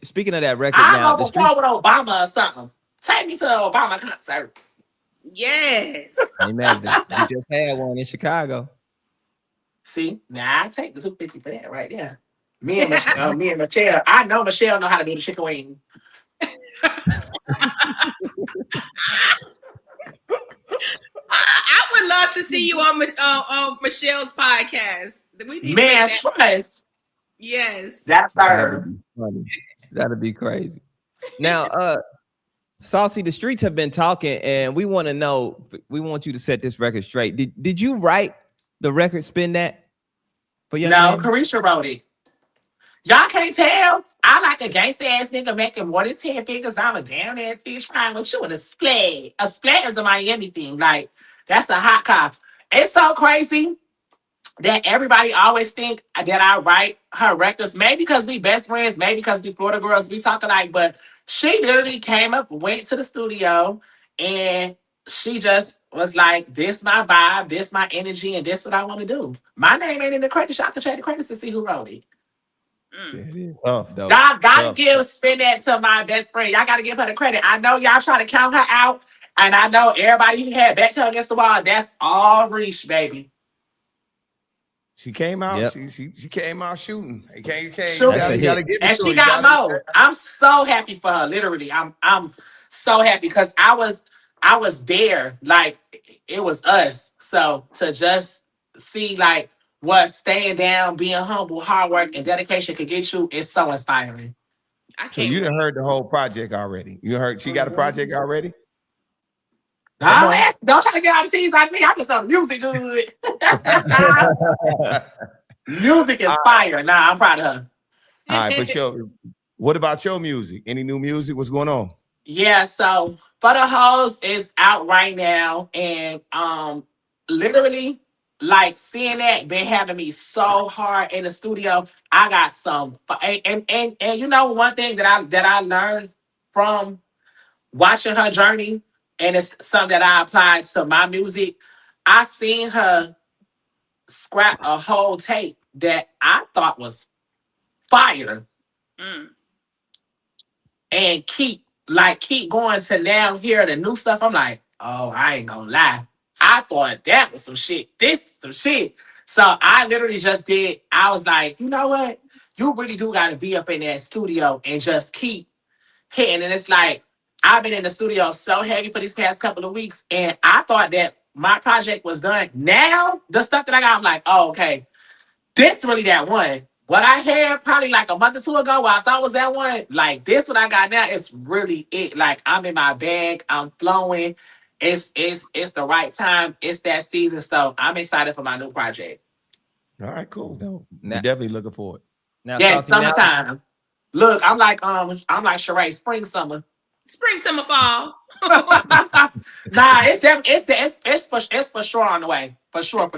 Speaker 2: speaking of that record,
Speaker 8: I'm
Speaker 2: now
Speaker 8: gonna
Speaker 2: the street.
Speaker 8: perform with Obama or something. Take me to an Obama concert.
Speaker 3: Yes.
Speaker 2: Ain't mad at this. We just had one in Chicago.
Speaker 8: See, now I take the 250 for that right there. Me and Michelle. I know Michelle know how to do the chicken wing.
Speaker 3: I would love to see you on Michelle's podcast. We need
Speaker 8: Man,
Speaker 3: to make that.
Speaker 8: trust.
Speaker 3: Yes.
Speaker 8: That's
Speaker 2: That'd
Speaker 8: her.
Speaker 2: be funny. That'd be crazy. Now, Saucy, the streets have been talking, and we want to know. We want you to set this record straight. Did you write the record? Spin that for Young
Speaker 8: No,
Speaker 2: Man?
Speaker 8: Carisha wrote it. Y'all can't tell. I like a gangster ass nigga making more than 10 figures. I'm a damn ass fish frying with you in a splat. A splat is a Miami thing. Like, that's a hot cop. It's so crazy that everybody always think that I write her records. Maybe because we best friends, maybe because we Florida girls, we talk alike, but she literally came up, went to the studio, and she just was like, this my vibe, this my energy, and this what I want to do. My name ain't in the credits. Y'all can check the credits to see who wrote it.
Speaker 1: Tough.
Speaker 2: Dope.
Speaker 8: Y'all gotta
Speaker 1: Tough.
Speaker 8: spin that to my best friend. Y'all gotta give her the credit. I know y'all trying to count her out, and I know everybody who had backed her against the wall. That's all Reach, baby.
Speaker 1: She came out.
Speaker 2: Yep.
Speaker 1: She came out shooting. You can't.
Speaker 8: Shooting.
Speaker 1: You
Speaker 2: That's a
Speaker 1: gotta
Speaker 2: hit.
Speaker 1: give it
Speaker 8: And
Speaker 1: to
Speaker 8: she
Speaker 1: her.
Speaker 8: got more. I'm so happy for her. Literally, I'm so happy because I was there. Like it was us. So to just see like what staying down, being humble, hard work, and dedication could get you is so inspiring.
Speaker 3: I
Speaker 1: So
Speaker 3: can't
Speaker 1: you done
Speaker 3: wait.
Speaker 1: heard the whole project already. You heard she got a project already?
Speaker 8: No,
Speaker 1: Come on.
Speaker 8: don't try to get all the teas out of me. I just know the music good. Music is fire. Nah, I'm proud of her.
Speaker 1: All right, for sure. What about your music? Any new music? What's going on?
Speaker 8: Yeah, so For the Hoes is out right now, and literally like seeing that been having me so hard in the studio. I got some and you know one thing that I learned from watching her journey, and it's something that I applied to my music. I seen her scrap a whole tape that I thought was fire
Speaker 3: Mm.
Speaker 8: and keep going to now hear the new stuff. I'm like, oh, I ain't gonna lie. I thought that was some shit. This is some shit. So I literally just did. I was like, you know what? You really do gotta be up in that studio and just keep hitting. And it's like, I've been in the studio so heavy for these past couple of weeks, and I thought that my project was done. Now, the stuff that I got, I'm like, oh, okay, this really that one. What I had probably like a month or two ago, what I thought was that one, like this what I got now, it's really it. Like I'm in my bag, I'm flowing. It's the right time. It's that season. So I'm excited for my new project.
Speaker 1: All right, cool.
Speaker 2: Dope.
Speaker 1: We're
Speaker 2: Now,
Speaker 1: definitely looking forward.
Speaker 2: now
Speaker 8: Yes,
Speaker 2: Saucy, now,
Speaker 8: summertime. Look, I'm like Sheree, spring summer.
Speaker 3: Spring, summer, fall.
Speaker 8: Nah, it's for sure on the way. For sure.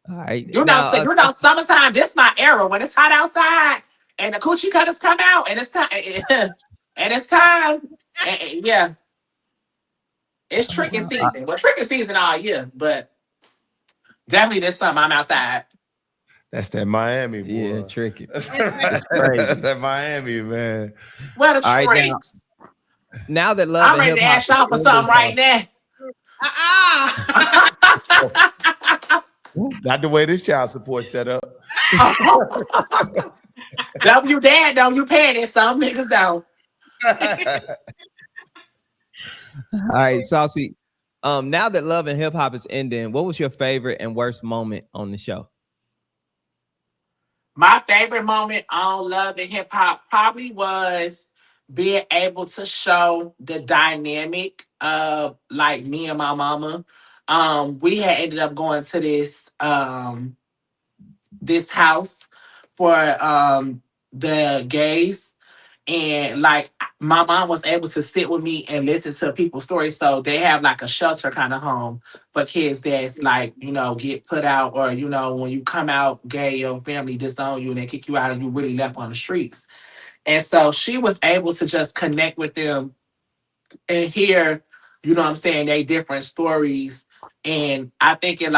Speaker 2: all right.
Speaker 8: You know,
Speaker 2: Now,
Speaker 8: so, you know, summertime, this my era when it's hot outside and the coochie cutters come out and it's time and it's time. Yeah, it's tricking season. Well, tricking season all year, but definitely this summer I'm outside.
Speaker 1: That's that Miami, boy.
Speaker 2: yeah, tricky.
Speaker 1: That's
Speaker 2: crazy.
Speaker 1: that Miami, man.
Speaker 8: Where the
Speaker 2: All right,
Speaker 8: tricks?
Speaker 2: Now that love
Speaker 8: I'm
Speaker 2: and
Speaker 8: ready
Speaker 2: hip
Speaker 8: to
Speaker 2: hop,
Speaker 8: ask y'all for something right now.
Speaker 1: Not the way this child support set up.
Speaker 8: W dad don't you paying it? Some niggas don't.
Speaker 2: all right, Saucy. Now that love and hip hop is ending, what was your favorite and worst moment on the show?
Speaker 8: My favorite moment on Love and Hip Hop probably was being able to show the dynamic of like me and my mama. We had ended up going to this house for the gays, And like my mom was able to sit with me and listen to people's stories. So they have like a shelter kind of home for kids that's like, get put out, or, when you come out gay, your family disown you and they kick you out and you really left on the streets. And so she was able to just connect with them and hear, what I'm saying, they different stories. And I think it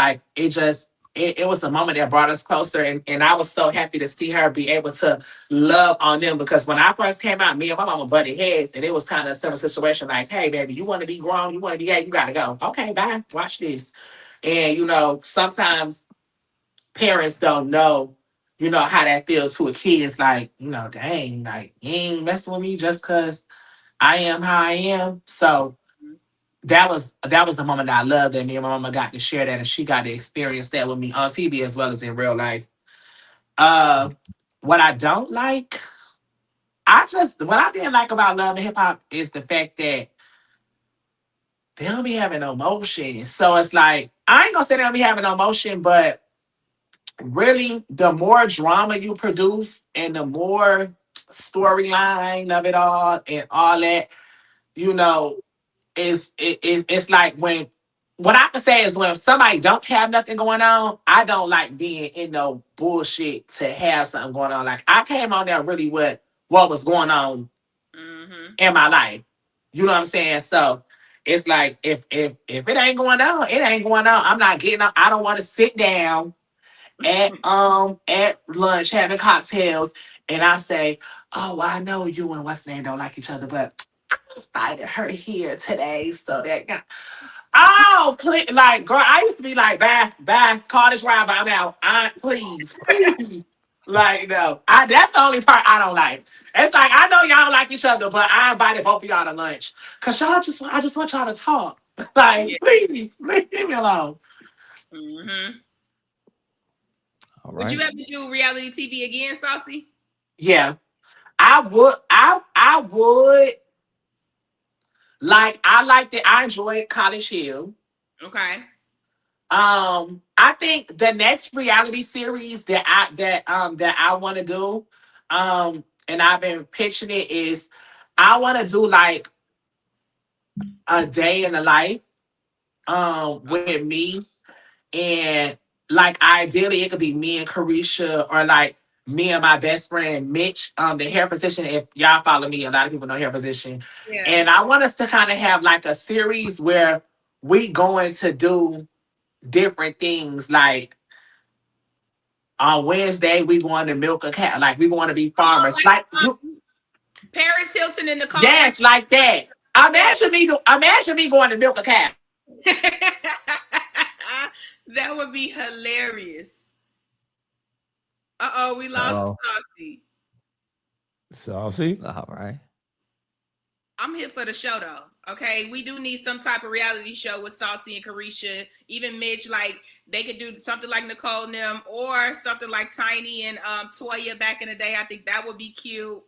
Speaker 8: was a moment that brought us closer. And I was so happy to see her be able to love on them, because when I first came out, me and my mama butted heads, and it was kind of a similar situation like, hey, baby, you want to be grown, you want to be gay, you got to go. Okay, bye, watch this. And, sometimes parents don't know, how that feels to a kid. It's like, dang, like, you ain't messing with me just because I am how I am. So that was the moment that I loved, that me and my mama got to share that, and she got to experience that with me on TV as well as in real life. Uh, what I don't like, what I didn't like about Love and Hip Hop is the fact that they don't be having no motion. So it's like, I ain't gonna say they don't be having no motion, but really, the more drama you produce and the more storyline of it all and all that, you know, it's like when what I can say is when somebody don't have nothing going on, I don't like being in no bullshit to have something going on. Like I came on there really with what was going on in my life. You know what I'm saying? So it's like if it ain't going on, it ain't going on. I'm not getting up. I don't want to sit down at lunch having cocktails and I say, oh, I know you and what's name don't like each other, but I invited her here today so that oh, please, like, girl, I used to be like, bye, call this driver, I'm out. Please. Like, no. That's the only part I don't like. It's like, I know y'all don't like each other, but I invited both of y'all to lunch. Cause I just want y'all to talk. Like,
Speaker 3: Yeah.
Speaker 8: please, leave me alone.
Speaker 2: All
Speaker 3: Would you
Speaker 2: right.
Speaker 3: ever do reality TV again, Saucy?
Speaker 8: Yeah. I would I liked it. I enjoyed College Hill.
Speaker 3: Okay.
Speaker 8: I think the next reality series that I want to do, and I've been pitching it is I want to do like a day in the life, with me, and like ideally it could be me and Carisha, or like me and my best friend Mitch, the hair physician. If y'all follow me, a lot of people know hair physician,
Speaker 3: Yeah.
Speaker 8: and I want us to kind of have like a series where we going to do different things like on Wednesday, we going to milk a cat. Like we want to be
Speaker 3: Oh,
Speaker 8: farmers. Like
Speaker 3: Paris Hilton and Nicole
Speaker 8: yes,
Speaker 3: Richie.
Speaker 8: like that.
Speaker 3: Yeah.
Speaker 8: Imagine me going to milk a cat.
Speaker 3: That would be hilarious. We lost
Speaker 2: Oh,
Speaker 3: Saucy.
Speaker 1: Saucy.
Speaker 2: all right.
Speaker 3: I'm here for the show though. Okay, we do need some type of reality show with Saucy and Carisha, even Mitch. Like they could do something like Nicole and them, or something like Tiny and Toya back in the day. I think that would be cute.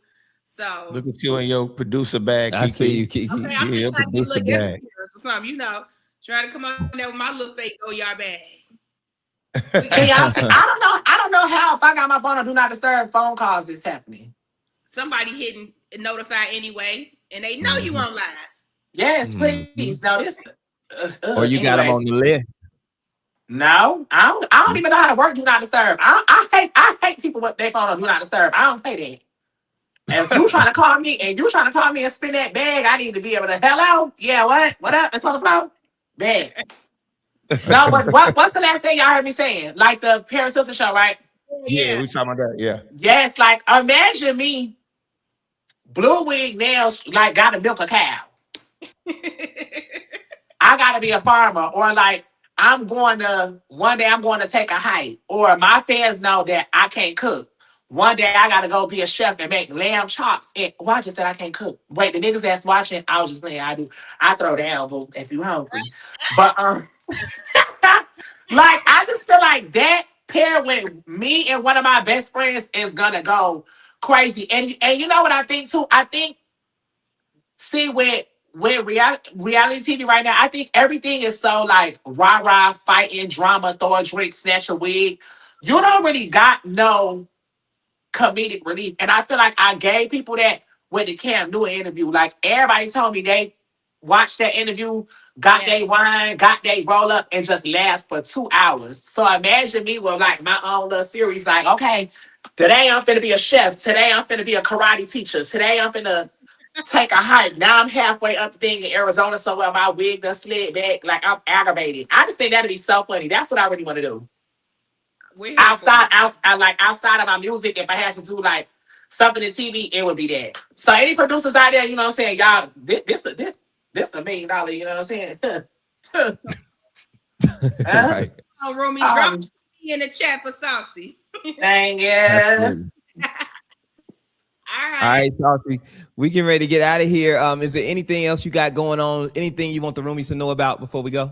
Speaker 3: So
Speaker 1: Look at you in your producer bag,
Speaker 2: I see
Speaker 1: Kiki.
Speaker 2: you, Kiki.
Speaker 3: okay,
Speaker 1: Yeah,
Speaker 3: I'm
Speaker 1: your
Speaker 3: just trying to get a
Speaker 1: producer
Speaker 3: little guest
Speaker 1: bag.
Speaker 3: appearance or something, trying to come on there with my little fake go yard bag.
Speaker 8: Can y'all see? I don't know how if I got my phone on do not disturb phone calls is happening.
Speaker 3: Somebody hitting notify anyway, and they know you on live.
Speaker 8: Yes,
Speaker 2: Mhm.
Speaker 8: please. No, this.
Speaker 2: Or you got them
Speaker 8: Anyways,
Speaker 2: on the list.
Speaker 8: no, I don't even know how to work do not disturb. I hate people with their phone on do not disturb. I don't pay that. If you trying to call me and spin that bag, I need to be able to hello. Yeah, what up? It's on the phone. Bag. No, but what's the last thing y'all heard me saying? Like the Paris Hilton show, right?
Speaker 1: Yeah,
Speaker 3: Yeah.
Speaker 1: we talking about that. Yeah.
Speaker 8: Yes, like imagine me, blue wig nails, like gotta milk a cow. I gotta be a farmer, or like one day I'm going to take a hike, or my fans know that I can't cook. One day I gotta go be a chef and make lamb chops. And I just said I can't cook. Wait, the niggas that's watching, I was just playing. I throw down, boo, if you hungry. But like I just feel like that pair with me and one of my best friends is gonna go crazy. And you know what I think too? I think see with reality TV right now, I think everything is so like rah rah fighting drama, throw a drink, snatch a wig. You don't really got no comedic relief, and I feel like I gave people that with the Cam Newton interview. Like everybody told me they watched that interview, got
Speaker 3: Yes.
Speaker 8: they wine, got they roll up, and just laughed for 2 hours. So imagine me with like my own little series, like, okay, today I'm finna be a chef. Today I'm finna be a karate teacher. Today I'm finna take a hike. Now I'm halfway up the thing in Arizona somewhere. My wig done slid back. Like I'm aggravated. I just think that'd be so funny. That's what I really want to do.
Speaker 3: We're here for it.
Speaker 8: Outside of my music, if I had to do like something in TV, it would be that. So any producers out there, you know what I'm saying, y'all, this $1 million, you know what I'm saying?
Speaker 2: Right.
Speaker 3: Oh, Roomies, drop
Speaker 8: Um,
Speaker 3: in the chat for Saucy.
Speaker 8: Dang yeah.
Speaker 2: Absolutely.
Speaker 3: All
Speaker 2: All
Speaker 3: right.
Speaker 2: right, Saucy. We getting ready to get out of here. Is there anything else you got going on? Anything you want the roomies to know about before we go?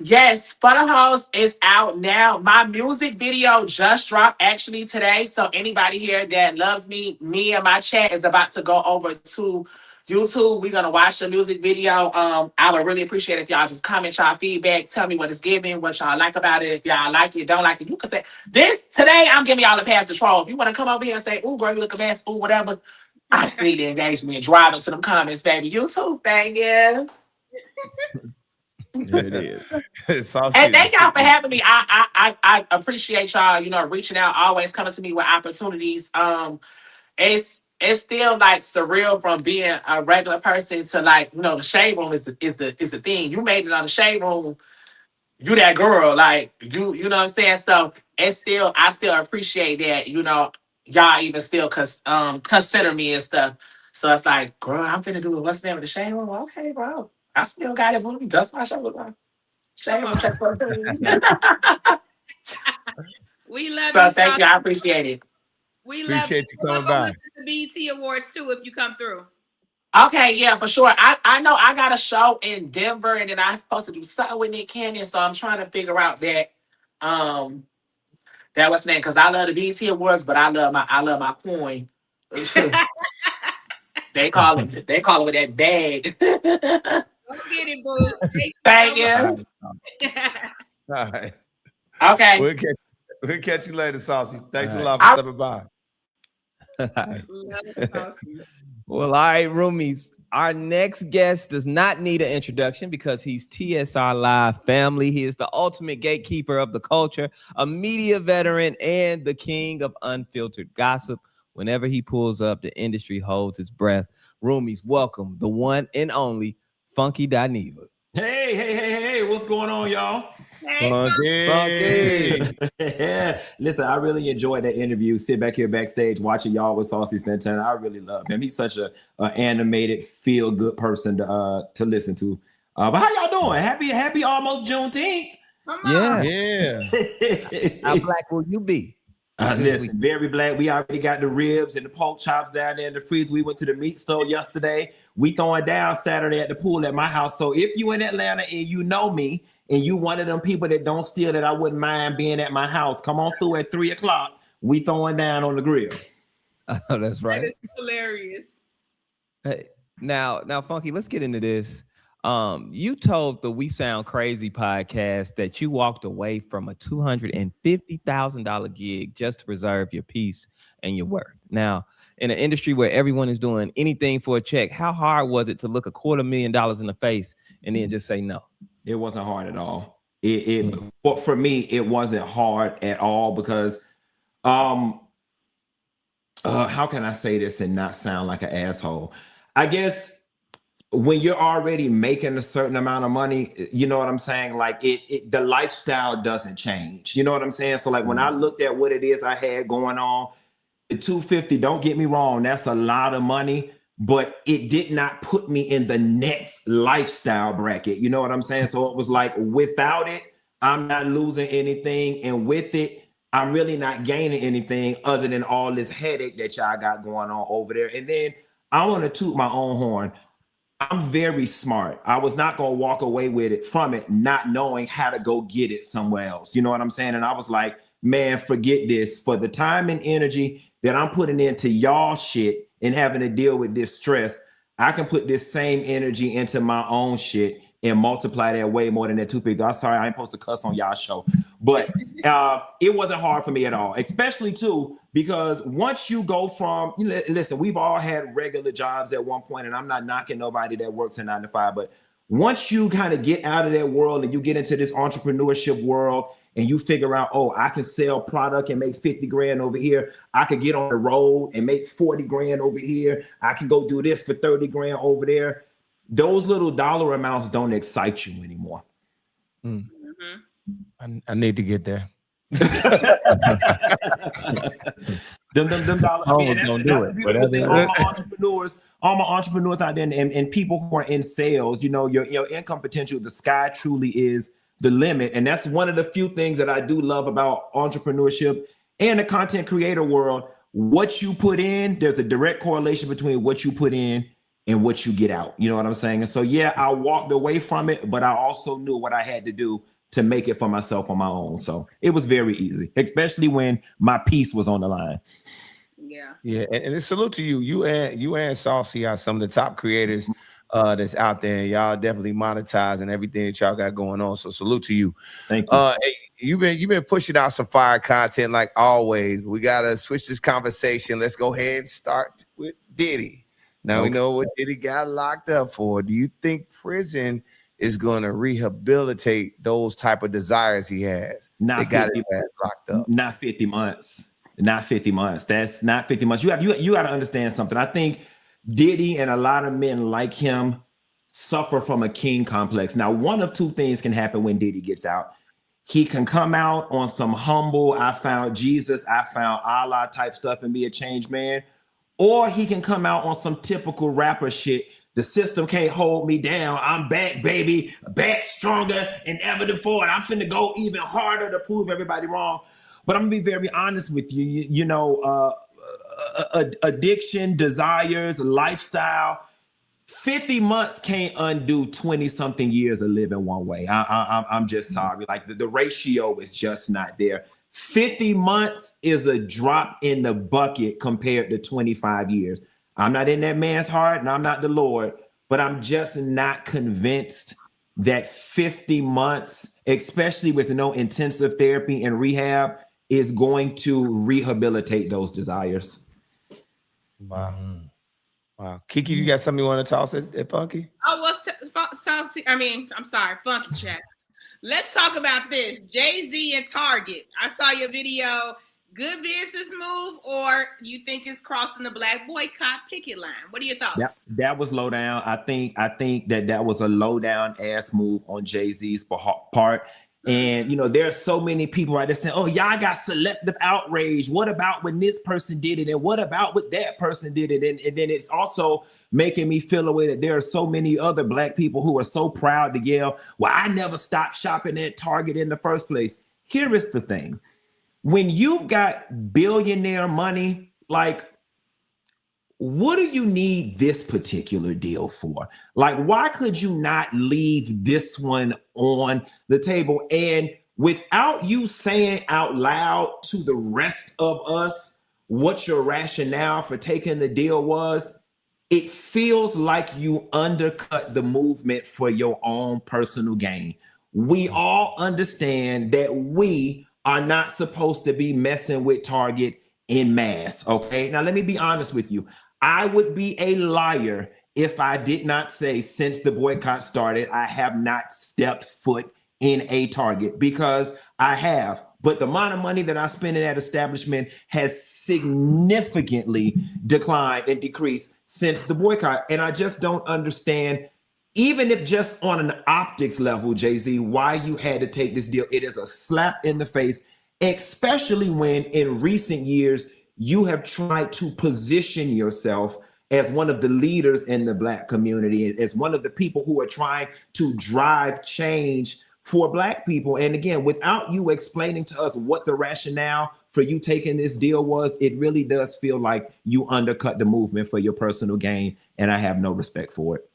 Speaker 8: Yes, Funnel House is out now. My music video just dropped actually today. So anybody here that loves me and my chat is about to go over to YouTube. We're gonna watch the music video. I would really appreciate if y'all just comment y'all feedback, tell me what it's giving, what y'all like about it. If y'all like it, don't like it, you can say this today. I'm giving y'all a pass to troll. If you want to come over here and say, "Ooh, girl, you look a mess," ooh, whatever. I just need the engagement. Drive into them comments, baby. YouTube, thank you.
Speaker 2: There it is.
Speaker 1: Saucy
Speaker 8: And
Speaker 1: is
Speaker 8: thank y'all for
Speaker 1: a-
Speaker 8: having me. I appreciate y'all, reaching out, always coming to me with opportunities. It's still like surreal from being a regular person to like, the shade room is the thing. You made it on the shade room, you that girl, like you know what I'm saying? So I still appreciate that, y'all even still consider me and stuff. So it's like, girl, I'm finna do what's the name of the shade room? Okay, bro. I still got it, boo. Dust my shoulder. Shame on check for
Speaker 3: We love
Speaker 8: So
Speaker 3: you,
Speaker 8: thank
Speaker 3: Saucy.
Speaker 8: you. I appreciate it.
Speaker 3: We love
Speaker 1: Appreciate you
Speaker 3: Pull
Speaker 1: coming
Speaker 3: up on
Speaker 1: by.
Speaker 3: us at the BET Awards too if you come through.
Speaker 8: Okay, yeah, for sure. I know I got a show in Denver and then I'm supposed to do something with Nick Cannon. So I'm trying to figure out that what's the name, because I love the BET Awards, but I love my coin. they call it with that bag.
Speaker 3: Go get it, boo. Thank
Speaker 8: Thank
Speaker 3: you so
Speaker 8: you.
Speaker 3: much.
Speaker 1: All right.
Speaker 8: Okay.
Speaker 1: We'll catch you later, Saucy. Thanks
Speaker 2: All
Speaker 1: a
Speaker 2: right.
Speaker 1: lot for stopping by.
Speaker 3: Love Saucy.
Speaker 2: Well, all right, roomies. Our next guest does not need an introduction because he's TSR Live family. He is the ultimate gatekeeper of the culture, a media veteran, and the king of unfiltered gossip. Whenever he pulls up, the industry holds its breath. Roomies, welcome the one and only Funky Dineva.
Speaker 9: Hey, what's going on, y'all?
Speaker 3: Hey,
Speaker 1: Funky.
Speaker 9: Listen, I really enjoyed that interview. Sit back here backstage watching y'all with Saucy Santana. I really love him. He's such a animated, feel good person to listen to. But how y'all doing? Happy almost Juneteenth.
Speaker 3: come
Speaker 2: Yeah.
Speaker 3: on.
Speaker 1: Yeah.
Speaker 2: How black will you be? this
Speaker 9: Listen,
Speaker 2: week?
Speaker 9: very black. We already got the ribs and the pork chops down there in the freezer. We went to the meat store yesterday. We throwing down Saturday at the pool at my house. So if you in Atlanta and you know me and you one of them people that don't steal, that I wouldn't mind being at my house, come on through at 3:00. We throwing down on the grill.
Speaker 2: Oh, that's
Speaker 3: That
Speaker 2: right.
Speaker 3: is hilarious.
Speaker 2: Hey, now, Funky, let's get into this. You told the We Sound Crazy podcast that you walked away from a $250,000 gig just to preserve your peace and your worth. Now, in an industry where everyone is doing anything for a check, how hard was it to look $250,000 in the face and then just say no?
Speaker 9: It wasn't hard at all. But for me, it wasn't hard at all because how can I say this and not sound like an asshole? I guess when you're already making a certain amount of money, you know what I'm saying? Like the lifestyle doesn't change. You know what I'm saying? So like when I looked at what it is I had going on, the 250, don't get me wrong, that's a lot of money, but it did not put me in the next lifestyle bracket. You know what I'm saying? So it was like without it, I'm not losing anything. And with it, I'm really not gaining anything other than all this headache that y'all got going on over there. And then I want to toot my own horn. I'm very smart. I was not going to walk away with it from it, not knowing how to go get it somewhere else. You know what I'm saying? And I was like, man, forget this. For the time and energy that I'm putting into y'all shit and having to deal with this stress, I can put this same energy into my own shit and multiply that way more than that 250. I'm sorry, I ain't supposed to cuss on y'all show. But It wasn't hard for me at all, especially too, because once you go from, listen, we've all had regular jobs at one point, and I'm not knocking nobody that works a 9 to 5, but once you kind of get out of that world and you get into this entrepreneurship world and you figure out, oh, I can sell product and make 50 grand over here. I could get on the road and make 40 grand over here. I can go do this for 30 grand over there. Those little dollar amounts don't excite you anymore.
Speaker 1: I need to get there.
Speaker 9: them dollar, I mean, that's the beautiful thing. All my entrepreneurs out there and people who are in sales, your income potential, the sky truly is the limit. And that's one of the few things that I do love about entrepreneurship and the content creator world. What you put in, there's a direct correlation between what you put in and what you get out. You know what I'm saying? And so, yeah, I walked away from it, but I also knew what I had to do to make it for myself on my own. So it was very easy, especially when my piece was on the line.
Speaker 3: Yeah.
Speaker 1: And a salute to you. You and Saucy are some of the top creators that's out there. Y'all definitely monetizing everything that y'all got going on. So salute to you.
Speaker 9: Thank you.
Speaker 1: Hey, you've been pushing out some fire content like always. We gotta switch this conversation. Let's go ahead and start with Diddy. Now we know what Diddy got locked up for. Do you think prison is going to rehabilitate those type of desires he has?
Speaker 9: Not 50,
Speaker 1: locked up.
Speaker 9: Not 50 months. Not 50 months. That's not 50 months. You got to understand something. I think Diddy and a lot of men like him suffer from a king complex. Now, one of two things can happen when Diddy gets out. He can come out on some humble, I found Jesus, I found Allah type stuff and be a changed man. Or he can come out on some typical rapper shit. The system can't hold me down. I'm back, baby. Back stronger and ever before. And I'm finna go even harder to prove everybody wrong. But I'm gonna be very honest with you. Addiction, desires, lifestyle. 50 months can't undo 20-something years of living one way. I'm just sorry. Like the ratio is just not there. 50 months is a drop in the bucket compared to 25 years. I'm not in that man's heart and I'm not the Lord, but I'm just not convinced that 50 months, especially with no intensive therapy and rehab, is going to rehabilitate those desires.
Speaker 1: Wow. Kiki, you got something you want to toss at Funky?
Speaker 3: Funky chat. Let's talk about this. Jay-Z and Target. I saw your video. Good business move, or you think it's crossing the black boycott picket line? What are your thoughts?
Speaker 9: That was low down. I think that was a low down ass move on Jay-Z's part. And there are so many people right there saying, "Oh, y'all got selective outrage. What about when this person did it? And what about when that person did it?" And then it's also making me feel a way that there are so many other black people who are so proud to yell, "Well, I never stopped shopping at Target in the first place." Here is the thing. When you've got billionaire money, like, what do you need this particular deal for? Like, why could you not leave this one on the table? And without you saying out loud to the rest of us what your rationale for taking the deal was, it feels like you undercut the movement for your own personal gain. We all understand that we are not supposed to be messing with Target en masse, okay? Now, let me be honest with you. I would be a liar if I did not say since the boycott started, I have not stepped foot in a Target, because I have. But the amount of money that I spend in that establishment has significantly declined and decreased since the boycott. And I just don't understand, even if just on an optics level, Jay-Z, why you had to take this deal. It is a slap in the face, especially when in recent years, you have tried to position yourself as one of the leaders in the Black community, as one of the people who are trying to drive change for Black people. And again, without you explaining to us what the rationale for you taking this deal was, it really does feel like you undercut the movement for your personal gain. And I have no respect for it.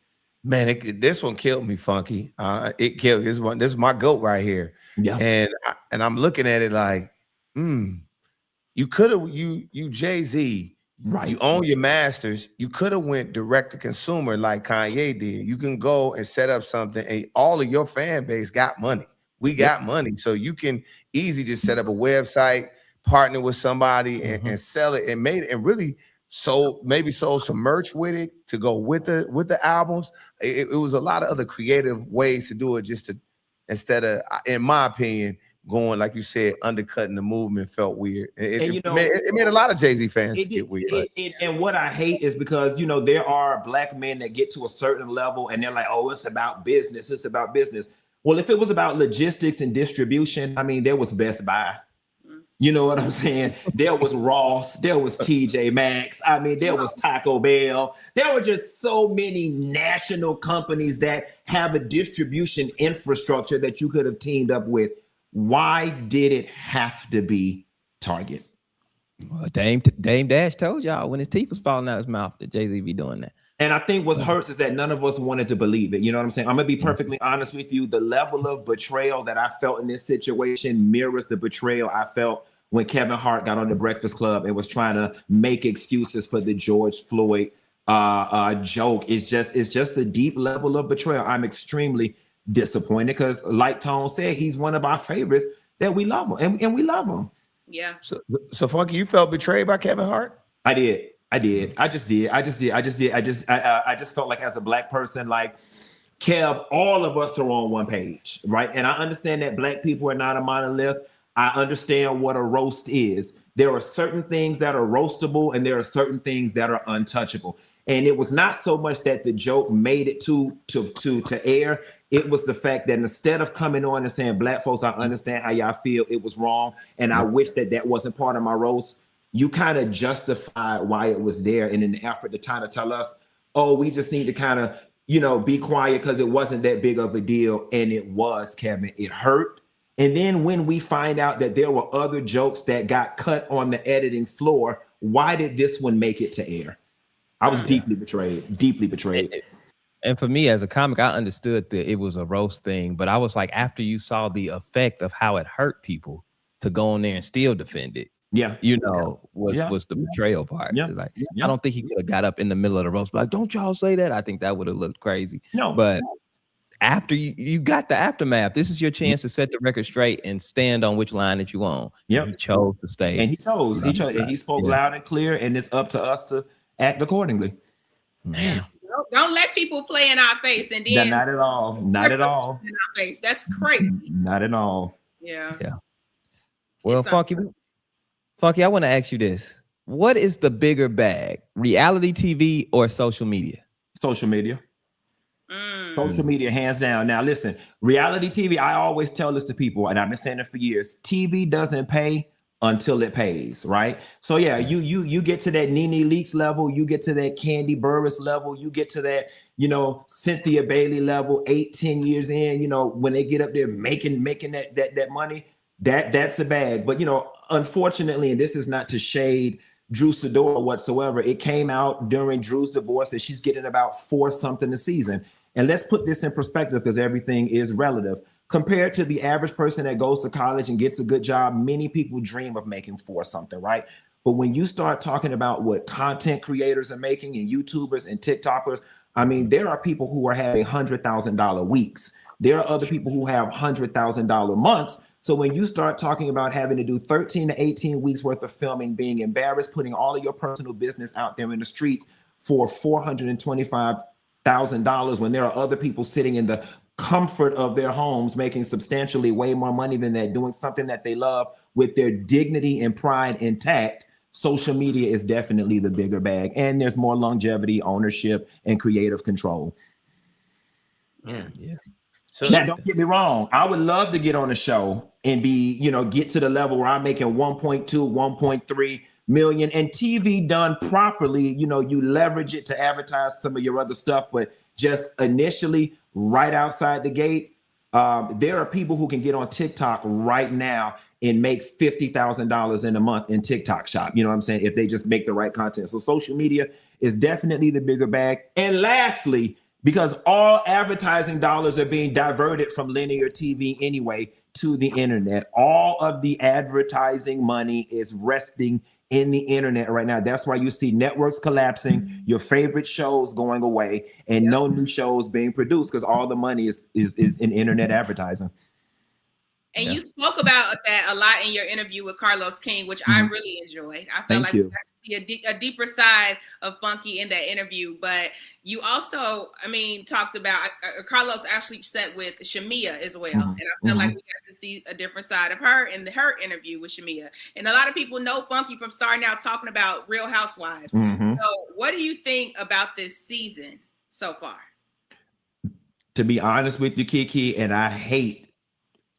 Speaker 1: Man, this one killed me, Funky. It killed this one. This is my goat right here.
Speaker 9: Yeah.
Speaker 1: And I'm looking at it like, you could have, you Jay-Z, right? You own your masters. You could have went direct to consumer like Kanye did. You can go and set up something, and all of your fan base got money. We got money. So you can easily just set up a website, partner with somebody and sell it and made it and really sold some merch with it to go with the albums. It was a lot of other creative ways to do it just to, instead of, in my opinion, going, like you said, undercutting the movement felt weird. It made a lot of Jay-Z fans get weird.
Speaker 9: And what I hate is because, you know, there are black men that get to a certain level and they're like, oh, it's about business. It's about business. Well, if it was about logistics and distribution, I mean, there was Best Buy. You know what I'm saying? There was Ross. There was TJ Maxx. I mean, there was Taco Bell. There were just so many national companies that have a distribution infrastructure that you could have teamed up with. Why did it have to be Target?
Speaker 2: Well, Dame Dash told y'all when his teeth was falling out his mouth that Jay-Z be doing that.
Speaker 9: And I think what hurts is that none of us wanted to believe it. You know what I'm saying? I'm going to be perfectly honest with you. The level of betrayal that I felt in this situation mirrors the betrayal I felt when Kevin Hart got on the Breakfast Club and was trying to make excuses for the George Floyd joke. It's just a deep level of betrayal. I'm extremely disappointed because, like Tone said, he's one of our favorites that we love him and we love him.
Speaker 3: Yeah.
Speaker 1: So Funky, you felt betrayed by Kevin Hart?
Speaker 9: I did. I just felt like, as a black person, like, Kev, all of us are on one page, right? And I understand that black people are not a monolith. I understand what a roast is. There are certain things that are roastable and there are certain things that are untouchable. And it was not so much that the joke made it to air. It was the fact that instead of coming on and saying, black folks, I understand how y'all feel, it was wrong, and I wish that wasn't part of my roast, you kind of justified why it was there in an effort to try to tell us, oh, we just need to kind of, you know, be quiet because it wasn't that big of a deal. And it was, Kevin. It hurt. And then when we find out that there were other jokes that got cut on the editing floor, why did this one make it to air? I was deeply betrayed.
Speaker 2: And for me as a comic, I understood that it was a roast thing, but I was like, after you saw the effect of how it hurt people, to go on there and still defend it.
Speaker 9: Yeah,
Speaker 2: you know, was the betrayal part.
Speaker 9: Yeah.
Speaker 2: Like, I don't think he could have got up in the middle of the roast, like, don't y'all say that. I think that would have looked crazy.
Speaker 9: No,
Speaker 2: but after you got the aftermath, this is your chance to set the record straight and stand on which line that you on.
Speaker 9: Yeah,
Speaker 2: he chose to stay,
Speaker 9: and he spoke loud and clear, and it's up to us to act accordingly.
Speaker 2: Man,
Speaker 3: don't let people play in our face, and then
Speaker 9: not at all in
Speaker 3: our face. That's crazy.
Speaker 9: Not at all.
Speaker 3: Yeah.
Speaker 2: Well, Funky, I want to ask you this: what is the bigger bag, reality TV or social media?
Speaker 9: Social media. Social media, hands down. Now, listen, reality TV, I always tell this to people, and I've been saying it for years. TV doesn't pay until it pays, right? So yeah, you get to that Nene Leakes level, you get to that Candy Burris level, you get to that, you know, Cynthia Bailey level, 8-10 years in, you know, when they get up there making that money, that's a bag. But, you know, unfortunately, and this is not to shade Drew Sidora whatsoever, it came out during Drew's divorce that she's getting about $4 something a season. And let's put this in perspective because everything is relative. Compared to the average person that goes to college and gets a good job, many people dream of making $4 something, right? But when you start talking about what content creators are making and YouTubers and TikTokers, I mean, there are people who are having $100,000 weeks. There are other people who have $100,000 months. So when you start talking about having to do 13 to 18 weeks worth of filming, being embarrassed, putting all of your personal business out there in the streets for $425,000 when there are other people sitting in the comfort of their homes making substantially way more money than that, doing something that they love with their dignity and pride intact, social media is definitely the bigger bag. And there's more longevity, ownership, and creative control.
Speaker 1: Yeah.
Speaker 9: So now, don't get me wrong. I would love to get on a show and be, you know, get to the level where I'm making 1.2, 1.3 million, and TV done properly. You know, you leverage it to advertise some of your other stuff, but just initially right outside the gate, there are people who can get on TikTok right now and make $50,000 in a month in TikTok shop. You know what I'm saying? If they just make the right content. So social media is definitely the bigger bag. And lastly, because all advertising dollars are being diverted from linear TV anyway to the internet, all of the advertising money is resting in the internet right now. That's why you see networks collapsing, your favorite shows going away, and no new shows being produced because all the money is in internet advertising.
Speaker 3: And you spoke about that a lot in your interview with Carlos King, which I really enjoyed. I felt like we got to see a deeper side of Funky in that interview. But you also, I mean, talked about Carlos actually sat with Shamia as well. And I felt like we got to see a different side of her in her interview with Shamia. And a lot of people know Funky from starting out talking about Real Housewives. So what do you think about this season so far?
Speaker 9: To be honest with you, Kiki, and I hate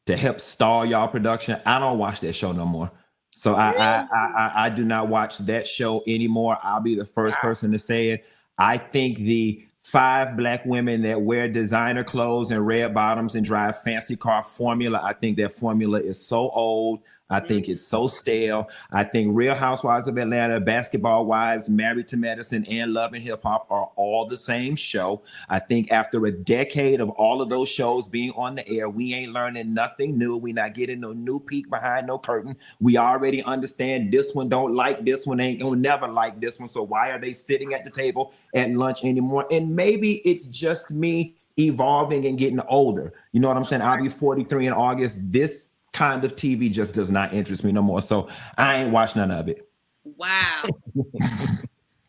Speaker 9: to help stall y'all production, I don't watch that show no more. So I do not watch that show anymore. I'll be the first person to say it. I think the 5 black women that wear designer clothes and red bottoms and drive fancy car formula, I think that formula is so old. I think it's so stale. I think Real Housewives of Atlanta, Basketball Wives, Married to Medicine, and Love and Hip Hop are all the same show. I think after a decade of all of those shows being on the air, we ain't learning nothing new. We not getting no new peek behind no curtain. We already understand this one don't like this one, ain't gonna never like this one. So why are they sitting at the table at lunch anymore? And maybe it's just me evolving and getting older. You know what I'm saying? I'll be 43 in August. This kind of TV just does not interest me no more. So I ain't watched none of it.
Speaker 3: Wow. Wow.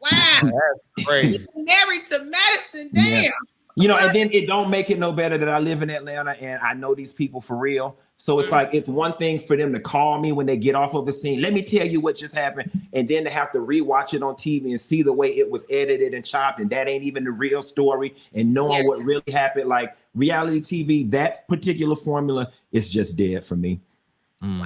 Speaker 1: That's crazy.
Speaker 3: Married to Medicine. Damn.
Speaker 9: Yeah. You know, and then it don't make it no better that I live in Atlanta and I know these people for real. So it's like, it's one thing for them to call me when they get off of the scene. Let me tell you what just happened. And then to have to rewatch it on TV and see the way it was edited and chopped. And that ain't even the real story. And knowing what really happened, like reality TV, that particular formula is just dead for me.
Speaker 3: Wow.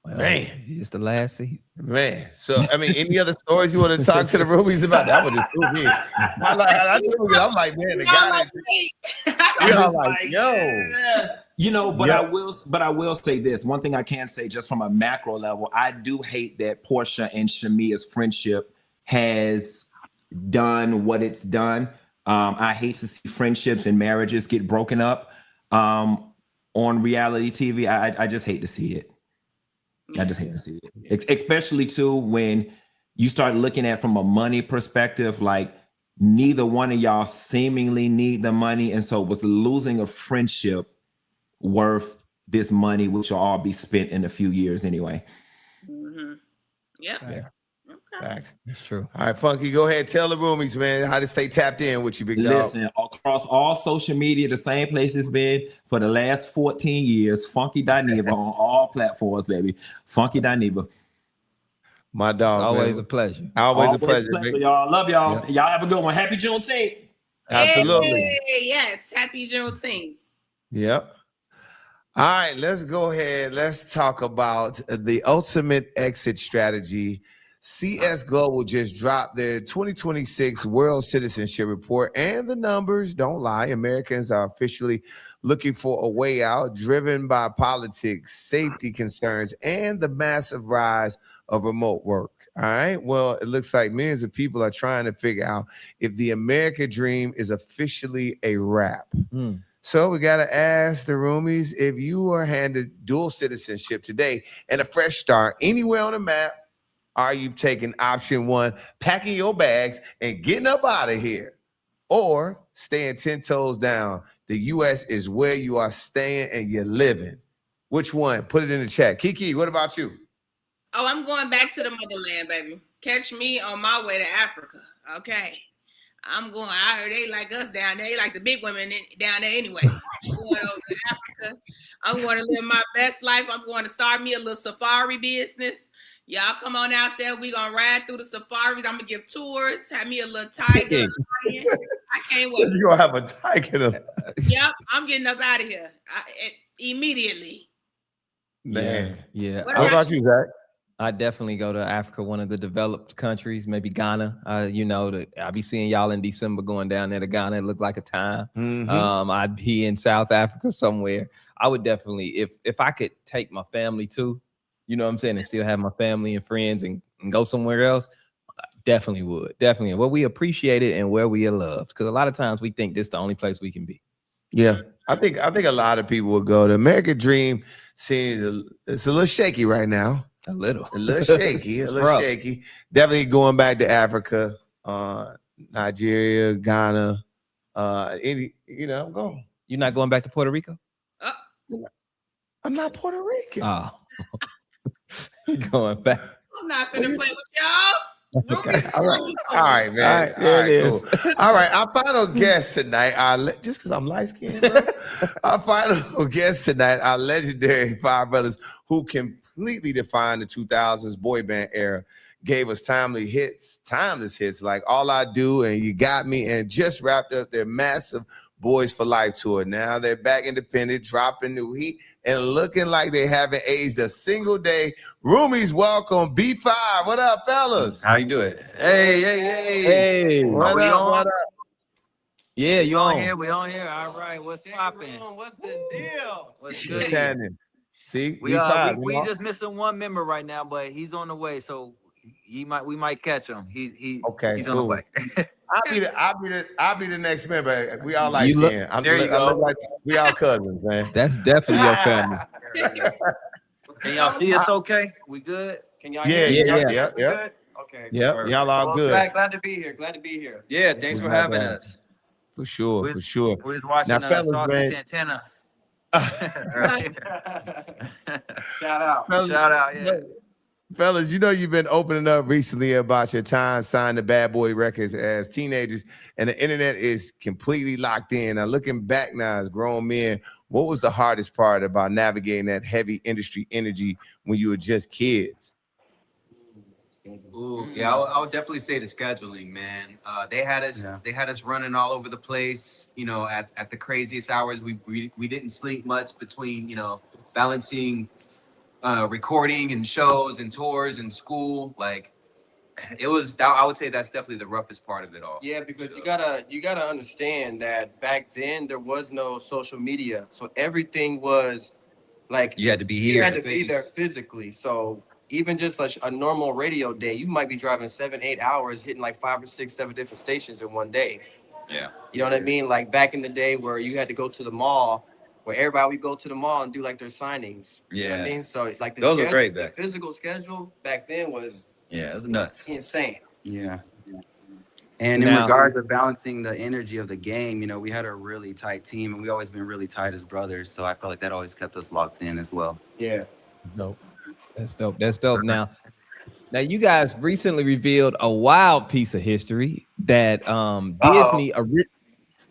Speaker 2: Well,
Speaker 1: Man,
Speaker 2: it's the last season.
Speaker 1: Man, so I mean, any other stories you want to talk to the Roomies about? That one just threw me. I'm like, man, the guy that like, yo,
Speaker 9: you know, but I will say this. One thing I can say, just from a macro level, I do hate that Portia and Shamia's friendship has done what it's done. I hate to see friendships and marriages get broken up on reality TV. I just hate to see it. I just hate to see it, especially too when you start looking at from a money perspective. Like neither one of y'all seemingly need the money, and so was losing a friendship worth this money, which will all be spent in a few years anyway.
Speaker 3: Yeah.
Speaker 1: Okay. Facts.
Speaker 2: That's true.
Speaker 1: All right, Funky, go ahead. Tell the Roomies, man, how to stay tapped in with you, big dog.
Speaker 9: Listen, across all social media, the same place it's been for the last 14 years. Funky Dineva on all platforms, baby. Funky Dineva.
Speaker 1: My dog.
Speaker 2: It's always
Speaker 1: man.
Speaker 2: a pleasure.
Speaker 1: Always a pleasure,
Speaker 9: y'all. Love y'all. Y'all have a good one. Happy Juneteenth.
Speaker 1: Absolutely.
Speaker 3: Hey, yes. Happy Juneteenth.
Speaker 1: Yep. All right, let's go ahead. Let's talk about the ultimate exit strategy. CS Global just dropped their 2026 World Citizenship Report, and the numbers don't lie. Americans are officially looking for a way out, driven by politics, safety concerns, and the massive rise of remote work. All right. Well, it looks like millions of people are trying to figure out if the American dream is officially a wrap. So we got to ask the Roomies, if you are handed dual citizenship today and a fresh start anywhere on the map, are you taking option one, packing your bags and getting up out of here, or staying 10 toes down? The U.S. is where you are staying and you're living. Which one? Put it in the chat. Kiki, what about you?
Speaker 3: Oh, I'm going back to the motherland, baby. Catch me on my way to Africa. Okay. I'm going. I heard they like us down there. They like the big women down there anyway. I'm going over to Africa. I'm going to live my best life. I'm going to start me a little safari business. Y'all come on out there. We gonna ride through the safaris. I'm gonna give tours. Have me a little tiger. I can't wait.
Speaker 1: You're gonna have a tiger.
Speaker 3: Yep, I'm getting up out of here immediately.
Speaker 1: Man,
Speaker 2: yeah.
Speaker 1: What about you, Zach?
Speaker 2: I definitely go to Africa, one of the developed countries, maybe Ghana. You know, I'll be seeing y'all in December going down there to Ghana. It looked like a time. I'd be in South Africa somewhere. I would definitely, if I could take my family too, you know what I'm saying, and still have my family and friends and go somewhere else, definitely would. Definitely. Well, we appreciate it and where we are loved. Because a lot of times we think this is the only place we can be.
Speaker 1: Yeah. I think a lot of people will go. The American dream seems it's a little shaky right now.
Speaker 2: A little
Speaker 1: shaky. Shaky. Definitely going back to Africa, Nigeria, Ghana, I'm going.
Speaker 2: You're not going back to Puerto Rico?
Speaker 1: I'm not Puerto Rican.
Speaker 2: Oh, going back.
Speaker 3: I'm not finna play with y'all. Roomies,
Speaker 1: All right, man.
Speaker 2: All right, there it is.
Speaker 1: Cool. All right, our final guest tonight, just because I'm light skinned, bro. Our final guest tonight, our legendary five brothers who completely defined the 2000s boy band era, gave us timeless hits like All I Do and You Got Me, and just wrapped up their massive Boys for Life tour. Now they're back independent, dropping new heat, and looking like they haven't aged a single day. Roomies, welcome B5. What up, fellas?
Speaker 10: How you doing? Hey.
Speaker 1: What up?
Speaker 2: Yeah, you on
Speaker 10: here? We on here. All right. What's popping?
Speaker 11: What's the deal?
Speaker 10: What's
Speaker 1: What's
Speaker 10: good?
Speaker 1: happening? See,
Speaker 10: We
Speaker 1: B5.
Speaker 10: we just missing one member right now, but he's on the way, so we might catch him. He's
Speaker 1: okay,
Speaker 10: on the way.
Speaker 1: I'll be the next member. We all like skin.
Speaker 10: There you go.
Speaker 1: Like we all cousins, man.
Speaker 2: That's definitely your family.
Speaker 10: Can y'all see us okay? We good?
Speaker 11: Can y'all
Speaker 1: Yeah.
Speaker 11: Good? Okay.
Speaker 1: Yep, y'all all good.
Speaker 11: Glad to be here.
Speaker 10: Yeah, thanks for having us.
Speaker 1: For sure.
Speaker 10: We was watching
Speaker 1: Now, fellas,
Speaker 10: Saucy
Speaker 1: man.
Speaker 10: Santana.
Speaker 11: Shout out.
Speaker 10: Yeah.
Speaker 1: Fellas, you know you've been opening up recently about your time signed to Bad Boy Records as teenagers, and the internet is completely locked in. Now, looking back now as grown men, what was the hardest part about navigating that heavy industry energy when you were just kids?
Speaker 12: Ooh, yeah, I would definitely say the scheduling, man. They had us running all over the place, you know, at the craziest hours. We didn't sleep much between, you know, balancing recording and shows and tours and school. Like, it was, I would say that's definitely the roughest part of it all.
Speaker 11: Yeah, because you gotta understand that back then there was no social media, so everything was like
Speaker 12: You had to be here.
Speaker 11: you had to be there physically. So even just a normal radio day, you might be driving 7-8 hours, hitting like 5 or 6, 7 different stations in one day.
Speaker 12: Yeah.
Speaker 11: You know what I mean? Like back in the day where you had to go to the mall, where everybody would go to the mall and do like their signings. You know what I mean? So like
Speaker 12: Those were great
Speaker 11: the physical schedule back then was
Speaker 12: it was nuts.
Speaker 11: insane.
Speaker 13: Yeah. And in regards to balancing the energy of the game, you know, we had a really tight team, and we always been really tight as brothers. So I felt like that always kept us locked in as well.
Speaker 11: Yeah.
Speaker 2: Dope. That's dope. Now you guys recently revealed a wild piece of history that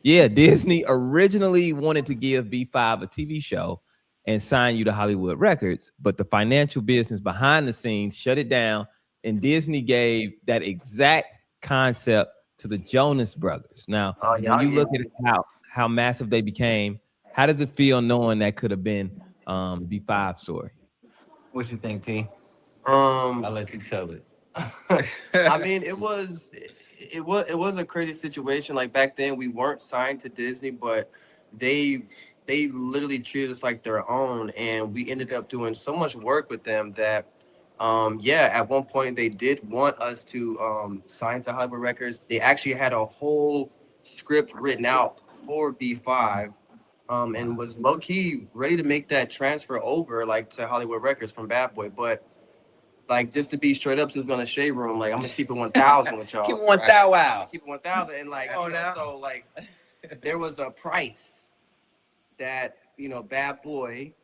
Speaker 2: Disney originally wanted to give B5 a TV show and sign you to Hollywood Records, but the financial business behind the scenes shut it down, and Disney gave that exact concept to the Jonas Brothers. Now, when you look at how massive they became, how does it feel knowing that could have been B5 story?
Speaker 10: What you think, P?
Speaker 11: I'll
Speaker 10: let you tell it.
Speaker 11: I mean, it was a crazy situation. Like back then, we weren't signed to Disney, but they literally treated us like their own, and we ended up doing so much work with them that, at one point they did want us to sign to Hollywood Records. They actually had a whole script written out for B5. And was low key ready to make that transfer over like to Hollywood Records from Bad Boy, but like just to be straight up, since we're on the shade room, like I'm gonna keep it 1,000 with y'all.
Speaker 10: Keep it 1,000. Wow.
Speaker 11: Keep it 1,000, and like so like there was a price that Bad Boy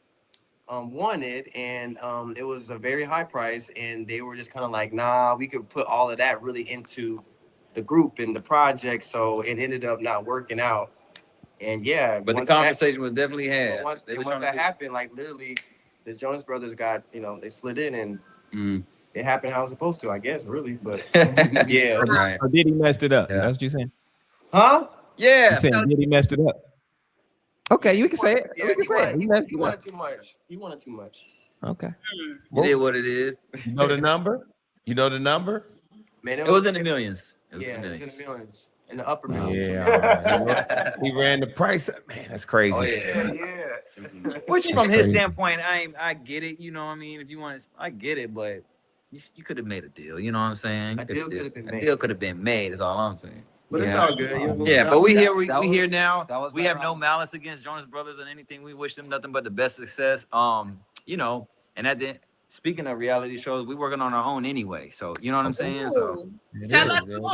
Speaker 11: wanted, and it was a very high price, and they were just kind of like, nah, we could put all of that really into the group and the project, so it ended up not working out. And
Speaker 10: but the conversation was definitely had.
Speaker 11: Once that happened, like literally, the Jonas Brothers got, they slid in, and it happened how it was supposed to, I guess, really. But yeah,
Speaker 2: right. Or did he messed it up? Yeah. That's what you're saying?
Speaker 11: Huh?
Speaker 10: Yeah.
Speaker 2: You saying did he messed it up? Okay, you can say it.
Speaker 11: Yeah,
Speaker 2: we can say it.
Speaker 11: He wanted too much. He wanted too much.
Speaker 2: Okay.
Speaker 10: It is what it is.
Speaker 1: You know the number?
Speaker 11: Man,
Speaker 10: it was in the millions.
Speaker 11: It was in the millions. In the upper millions.
Speaker 1: Yeah, he ran the price up. Man, that's crazy.
Speaker 10: Oh, yeah. Which from his standpoint, I get it. You know what I mean? If you want to, I get it, but you could have made a deal. You know what I'm saying?
Speaker 11: A deal could have been made.
Speaker 10: A deal could have been made. Is all I'm saying.
Speaker 11: But it's all good.
Speaker 10: Yeah, but we here. We here now. We have no malice against Jonas Brothers and anything. We wish them nothing but the best success. And at the speaking of reality shows, we working on our own anyway. So you know what I'm saying? So
Speaker 3: tell us more.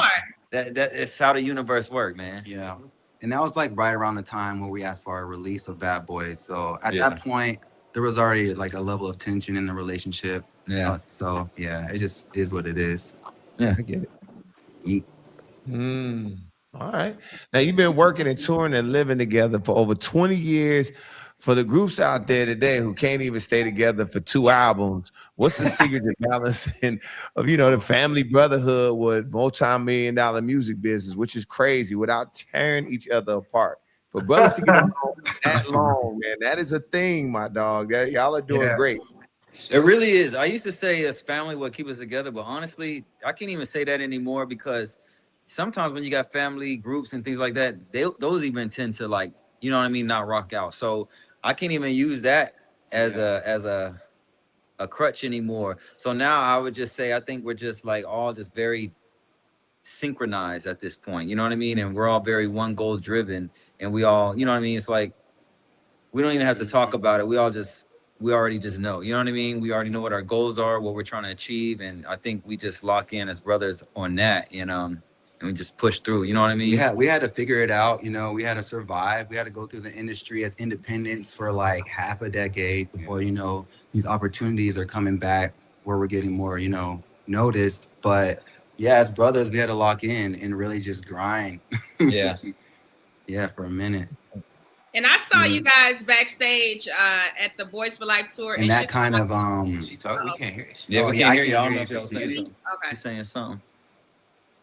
Speaker 10: That is how the universe works, man.
Speaker 13: Yeah. And that was like right around the time where we asked for our release of Bad Boys. So at that point, there was already like a level of tension in the relationship.
Speaker 10: Yeah.
Speaker 13: So yeah, it just is what it is.
Speaker 10: Yeah.
Speaker 2: I get it.
Speaker 1: All right. Now you've been working and touring and living together for over 20 years. For the groups out there today who can't even stay together for 2 albums, what's the secret to balancing of the family brotherhood with multi-million-dollar music business, which is crazy, without tearing each other apart? For brothers to get along that long, man, that is a thing, my dog. Y'all are doing great.
Speaker 10: It really is. I used to say as family what keep us together, but honestly, I can't even say that anymore because sometimes when you got family groups and things like that, those even tend to like, you know what I mean, not rock out. So I can't even use that as a crutch anymore. So now I would just say I think we're just like all just very synchronized at this point. You know what I mean? And we're all very one goal driven, and we all, you know what I mean? It's like we don't even have to talk about it. We already just know. You know what I mean? We already know what our goals are, what we're trying to achieve, and I think we just lock in as brothers on that, and we just push through. You know what I mean?
Speaker 13: We had to figure it out. We had to survive. We had to go through the industry as independents for like half a decade before these opportunities are coming back where we're getting more noticed. But yeah, as brothers, we had to lock in and really just grind.
Speaker 10: Yeah.
Speaker 13: Yeah, for a minute.
Speaker 3: And I saw you guys backstage at the Boys for Life tour.
Speaker 13: And that kind of
Speaker 12: She talking. We can't hear you.
Speaker 10: Yeah, we can't hear you. I don't know if
Speaker 13: you.
Speaker 10: y'all saying something.
Speaker 3: Okay.
Speaker 10: She's saying something.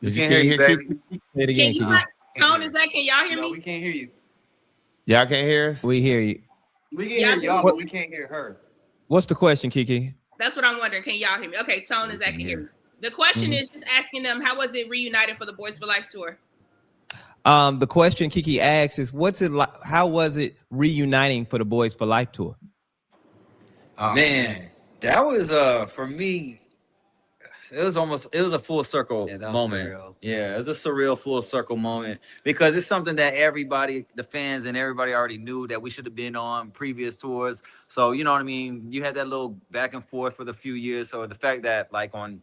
Speaker 1: Did
Speaker 10: We
Speaker 1: you
Speaker 10: can't hear you, baby.
Speaker 2: Say it again,
Speaker 3: Can you
Speaker 2: Kiki.
Speaker 3: Tone is that? Can y'all hear
Speaker 11: No,
Speaker 3: me?
Speaker 11: we can't hear you.
Speaker 1: Y'all can't hear us?
Speaker 2: We hear you.
Speaker 11: We can hear y'all, but we can't hear her.
Speaker 2: What's the question, Kiki?
Speaker 3: That's what I'm wondering. Can y'all hear me? Okay, Tone is that can hear me. The question is just asking them, how was it reunited for the Boys for Life tour?
Speaker 2: The question Kiki asks is, what's it like? How was it reuniting for the Boys for Life tour?
Speaker 10: Man, that was for me. It was a full circle moment.
Speaker 13: Surreal.
Speaker 10: Yeah, it was a surreal full circle moment because it's something that everybody, the fans and everybody already knew that we should have been on previous tours. So you know what I mean? You had that little back and forth for the few years. So the fact that like on,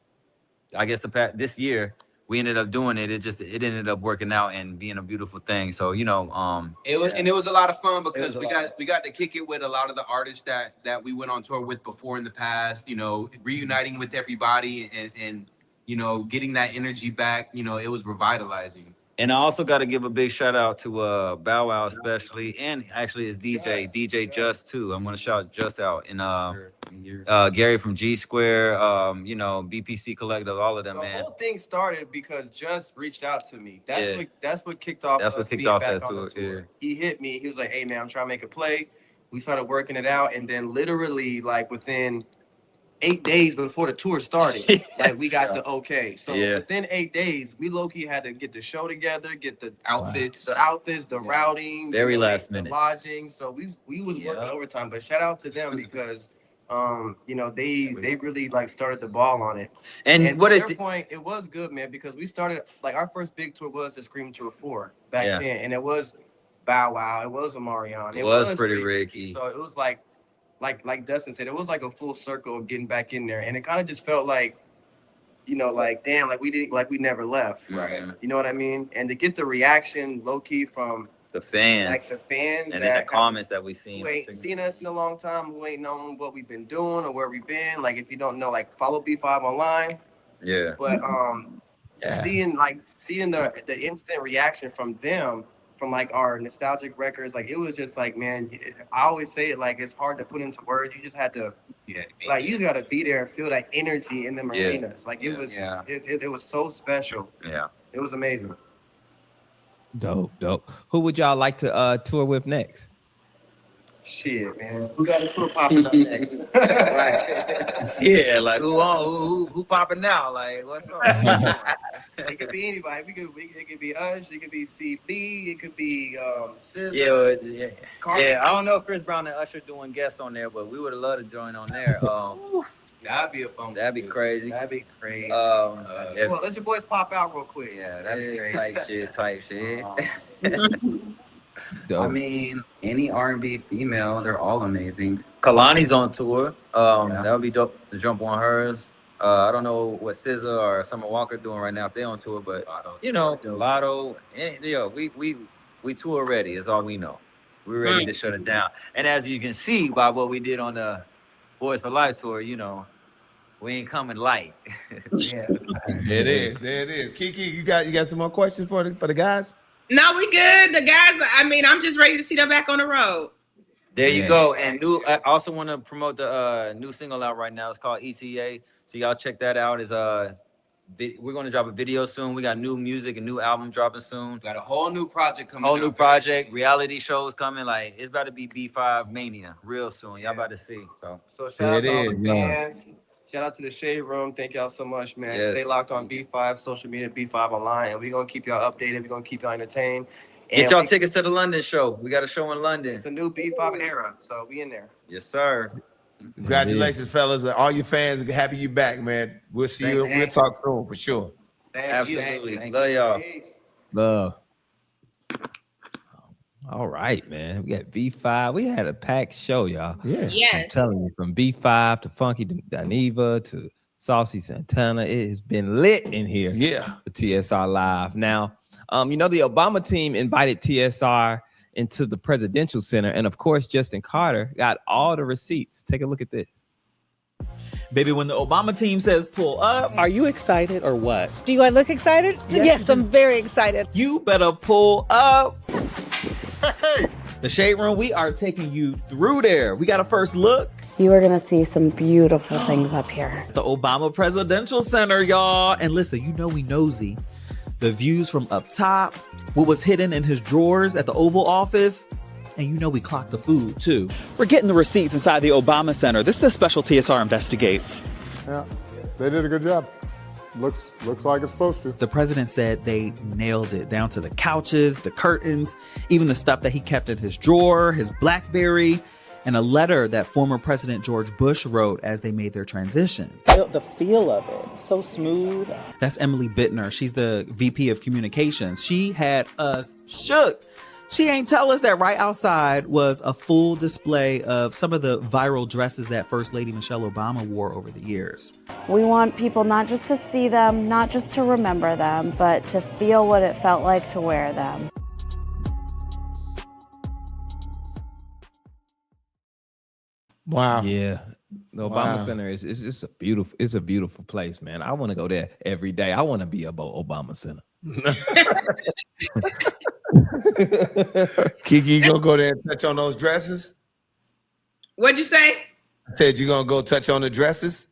Speaker 10: I guess this year we ended up doing it. It ended up working out and being a beautiful thing. So
Speaker 12: it was a lot of fun because we got to kick it with a lot of the artists that we went on tour with before in the past. Reuniting with everybody and getting that energy back. It was revitalizing.
Speaker 10: And I also got to give a big shout out to Bow Wow especially, and actually his DJ Just too. I'm gonna shout Just out and Gary from G Square, BPC Collective, all of them,
Speaker 11: The
Speaker 10: man.
Speaker 11: whole thing started because Just reached out to me. That's what kicked off.
Speaker 10: That's what
Speaker 11: us
Speaker 10: kicked
Speaker 11: being
Speaker 10: off
Speaker 11: back
Speaker 10: that
Speaker 11: on the
Speaker 10: tour. Yeah.
Speaker 11: He hit me. He was like, "Hey man, I'm trying to make a play." We started working it out, and then literally like within 8 days before the tour started, like we got the okay. So within 8 days, we low-key had to get the show together, get the outfits, the routing,
Speaker 10: Very last minute,
Speaker 11: the lodging. So we was working overtime. But shout out to them because they really like started the ball on it. And what at their point, it was good, man, because we started like our first big tour was the Scream Tour 4 back then, and it was Bow Wow, it was Omarion,
Speaker 10: it was Pretty Ricky.
Speaker 11: So it was like Dustin said, it was like a full circle of getting back in there, and it kind of just felt like, like damn, like we never left,
Speaker 12: right?
Speaker 11: You know what I mean? And to get the reaction low key from
Speaker 10: the fans,
Speaker 11: and
Speaker 10: in the comments that we seen,
Speaker 11: who ain't seen us in a long time, who ain't known what we've been doing or where we've been. Like if you don't know, like follow B5 online.
Speaker 10: Yeah.
Speaker 11: But seeing the instant reaction from them, from like our nostalgic records, like it was just like, man, I always say it, like it's hard to put into words. You just had to, like you got to be there and feel that energy in the arenas. Like it was, it was so special.
Speaker 10: Yeah,
Speaker 11: it was amazing.
Speaker 2: Dope. Who would y'all like to tour with next?
Speaker 11: Shit, man. Who got a tour popping up next?
Speaker 10: Yeah, like who popping now? Like what's up?
Speaker 11: It could be anybody. It could be us. It could be CB. It could be SZA.
Speaker 10: Yeah. I don't know if Chris Brown and Usher doing guests on there, but we would have loved to join on there.
Speaker 12: That'd be a fun.
Speaker 10: That'd be crazy.
Speaker 11: Well, let your boys pop out real quick.
Speaker 10: Yeah, that'd be crazy. Type shit.
Speaker 13: I mean, any R&B female, they're all amazing.
Speaker 10: Kalani's on tour. That would be dope to jump on hers. I don't know what SZA or Summer Walker doing right now if they're on tour, but Lotto, we tour already is all we know. We're ready to shut it down. And as you can see by what we did on the Boys for Life tour, you know, we ain't coming light.
Speaker 1: Yeah. There it is. Kiki, you got some more questions for the guys?
Speaker 3: No, we good. The guys, I mean, I'm just ready to see them back on the road.
Speaker 10: There you go. And I also want to promote the new single out right now. It's called ECA. So y'all check that out. We're going to drop a video soon. We got new music, a new album dropping soon.
Speaker 12: Got a whole new project coming.
Speaker 10: Whole new project, reality shows coming. Like, it's about to be B5 Mania real soon. Y'all about to see.
Speaker 11: So shout out to all the fans. Shout out to the Shade Room. Thank y'all so much, man.
Speaker 10: Yes.
Speaker 11: Stay locked on B5, social media, B5 Online, and we're going to keep y'all updated. We're going to keep y'all entertained.
Speaker 10: Get y'all tickets to the London show. We got a show in London.
Speaker 11: It's a new B5 era, so we in there.
Speaker 10: Yes, sir.
Speaker 1: Congratulations, fellas. All your fans, happy you back, man. We'll see you. We'll talk soon for sure.
Speaker 10: Absolutely. Love y'all.
Speaker 2: Love. All right, man. We got B5. We had a packed show, y'all.
Speaker 1: Yeah.
Speaker 3: Yes.
Speaker 2: I'm telling you, from B5 to Funky Dineva to Saucy Santana, it has been lit in here.
Speaker 1: Yeah.
Speaker 2: For TSR Live. Now, you know, the Obama team invited TSR into the Presidential Center, and of course, Justin Carter got all the receipts. Take a look at this.
Speaker 14: Baby, when the Obama team says pull up, are you excited or what?
Speaker 15: Do I look excited? Yes, I'm very excited.
Speaker 14: You better pull up. Hey. The Shade Room, we are taking you through there. We got a first look.
Speaker 16: You are going to see some beautiful things up here.
Speaker 14: The Obama Presidential Center, y'all. And listen, you know we nosy. The views from up top, what was hidden in his drawers at the Oval Office, and you know we clocked the food too. We're getting the receipts inside the Obama Center. This is a special TSR Investigates.
Speaker 17: Yeah, they did a good job. Looks like it's supposed to.
Speaker 14: The president said they nailed it down to the couches, the curtains, even the stuff that he kept in his drawer, his BlackBerry, and a letter that former President George Bush wrote as they made their transition. The feel of it, so smooth. That's Emily Bittner. She's the VP of Communications. She had us shook. She ain't tell us that right outside was a full display of some of the viral dresses that First Lady Michelle Obama wore over the years.
Speaker 16: We want people not just to see them, not just to remember them, but to feel what it felt like to wear them.
Speaker 1: Wow.
Speaker 2: Yeah. The Obama Center is just it's a beautiful place, man. I want to go there every day. I want to be above Obama Center.
Speaker 1: Kiki, you gonna go there and touch on those dresses?
Speaker 3: What'd you say?
Speaker 1: I said you gonna go touch on the dresses?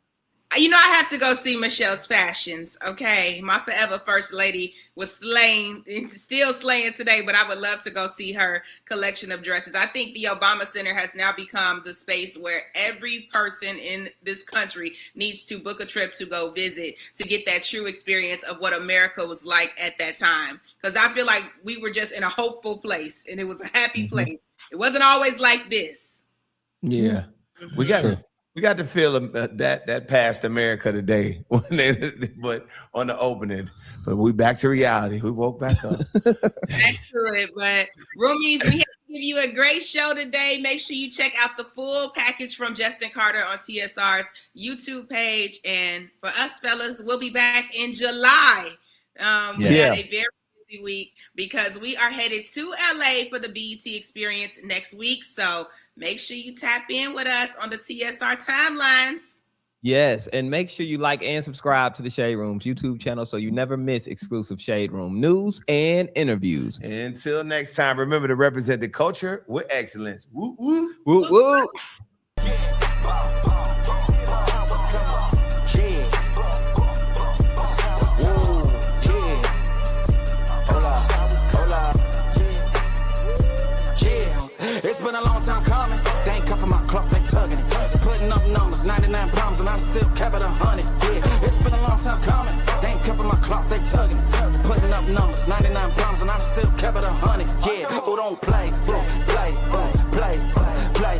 Speaker 3: You know, I have to go see Michelle's fashions. Okay, my forever first lady was slaying, still slaying today, but I would love to go see her collection of dresses. I think the Obama Center has now become the space where every person in this country needs to book a trip to go visit to get that true experience of what America was like at that time. Because I feel like we were just in a hopeful place and it was a happy place. It wasn't always like this.
Speaker 1: Yeah, we got to feel that past America today, but on the opening. But we back to reality. We woke back up.
Speaker 3: Back to it. But Roomies, we have to give you a great show today. Make sure you check out the full package from Justin Carter on TSR's YouTube page. And for us fellas, we'll be back in July. We had a very busy week because we are headed to LA for the BET experience next week. So make sure you tap in with us on the TSR timelines.
Speaker 2: Yes, and make sure you like and subscribe to the Shade Room's YouTube channel so you never miss exclusive Shade Room news and interviews.
Speaker 1: Until next time, remember to represent the culture with excellence. Woo, woo.
Speaker 2: Woo, woo.
Speaker 18: It's been a long time coming. They ain't cuffing my clock, they tugging it. Putting up numbers, 99 pounds, and I still kept it 100. Yeah, it's been a long time coming. They ain't cuffing my clock, they tugging it. Putting up numbers, 99 pounds, and I still kept it 100. Yeah, who don't play, play, play.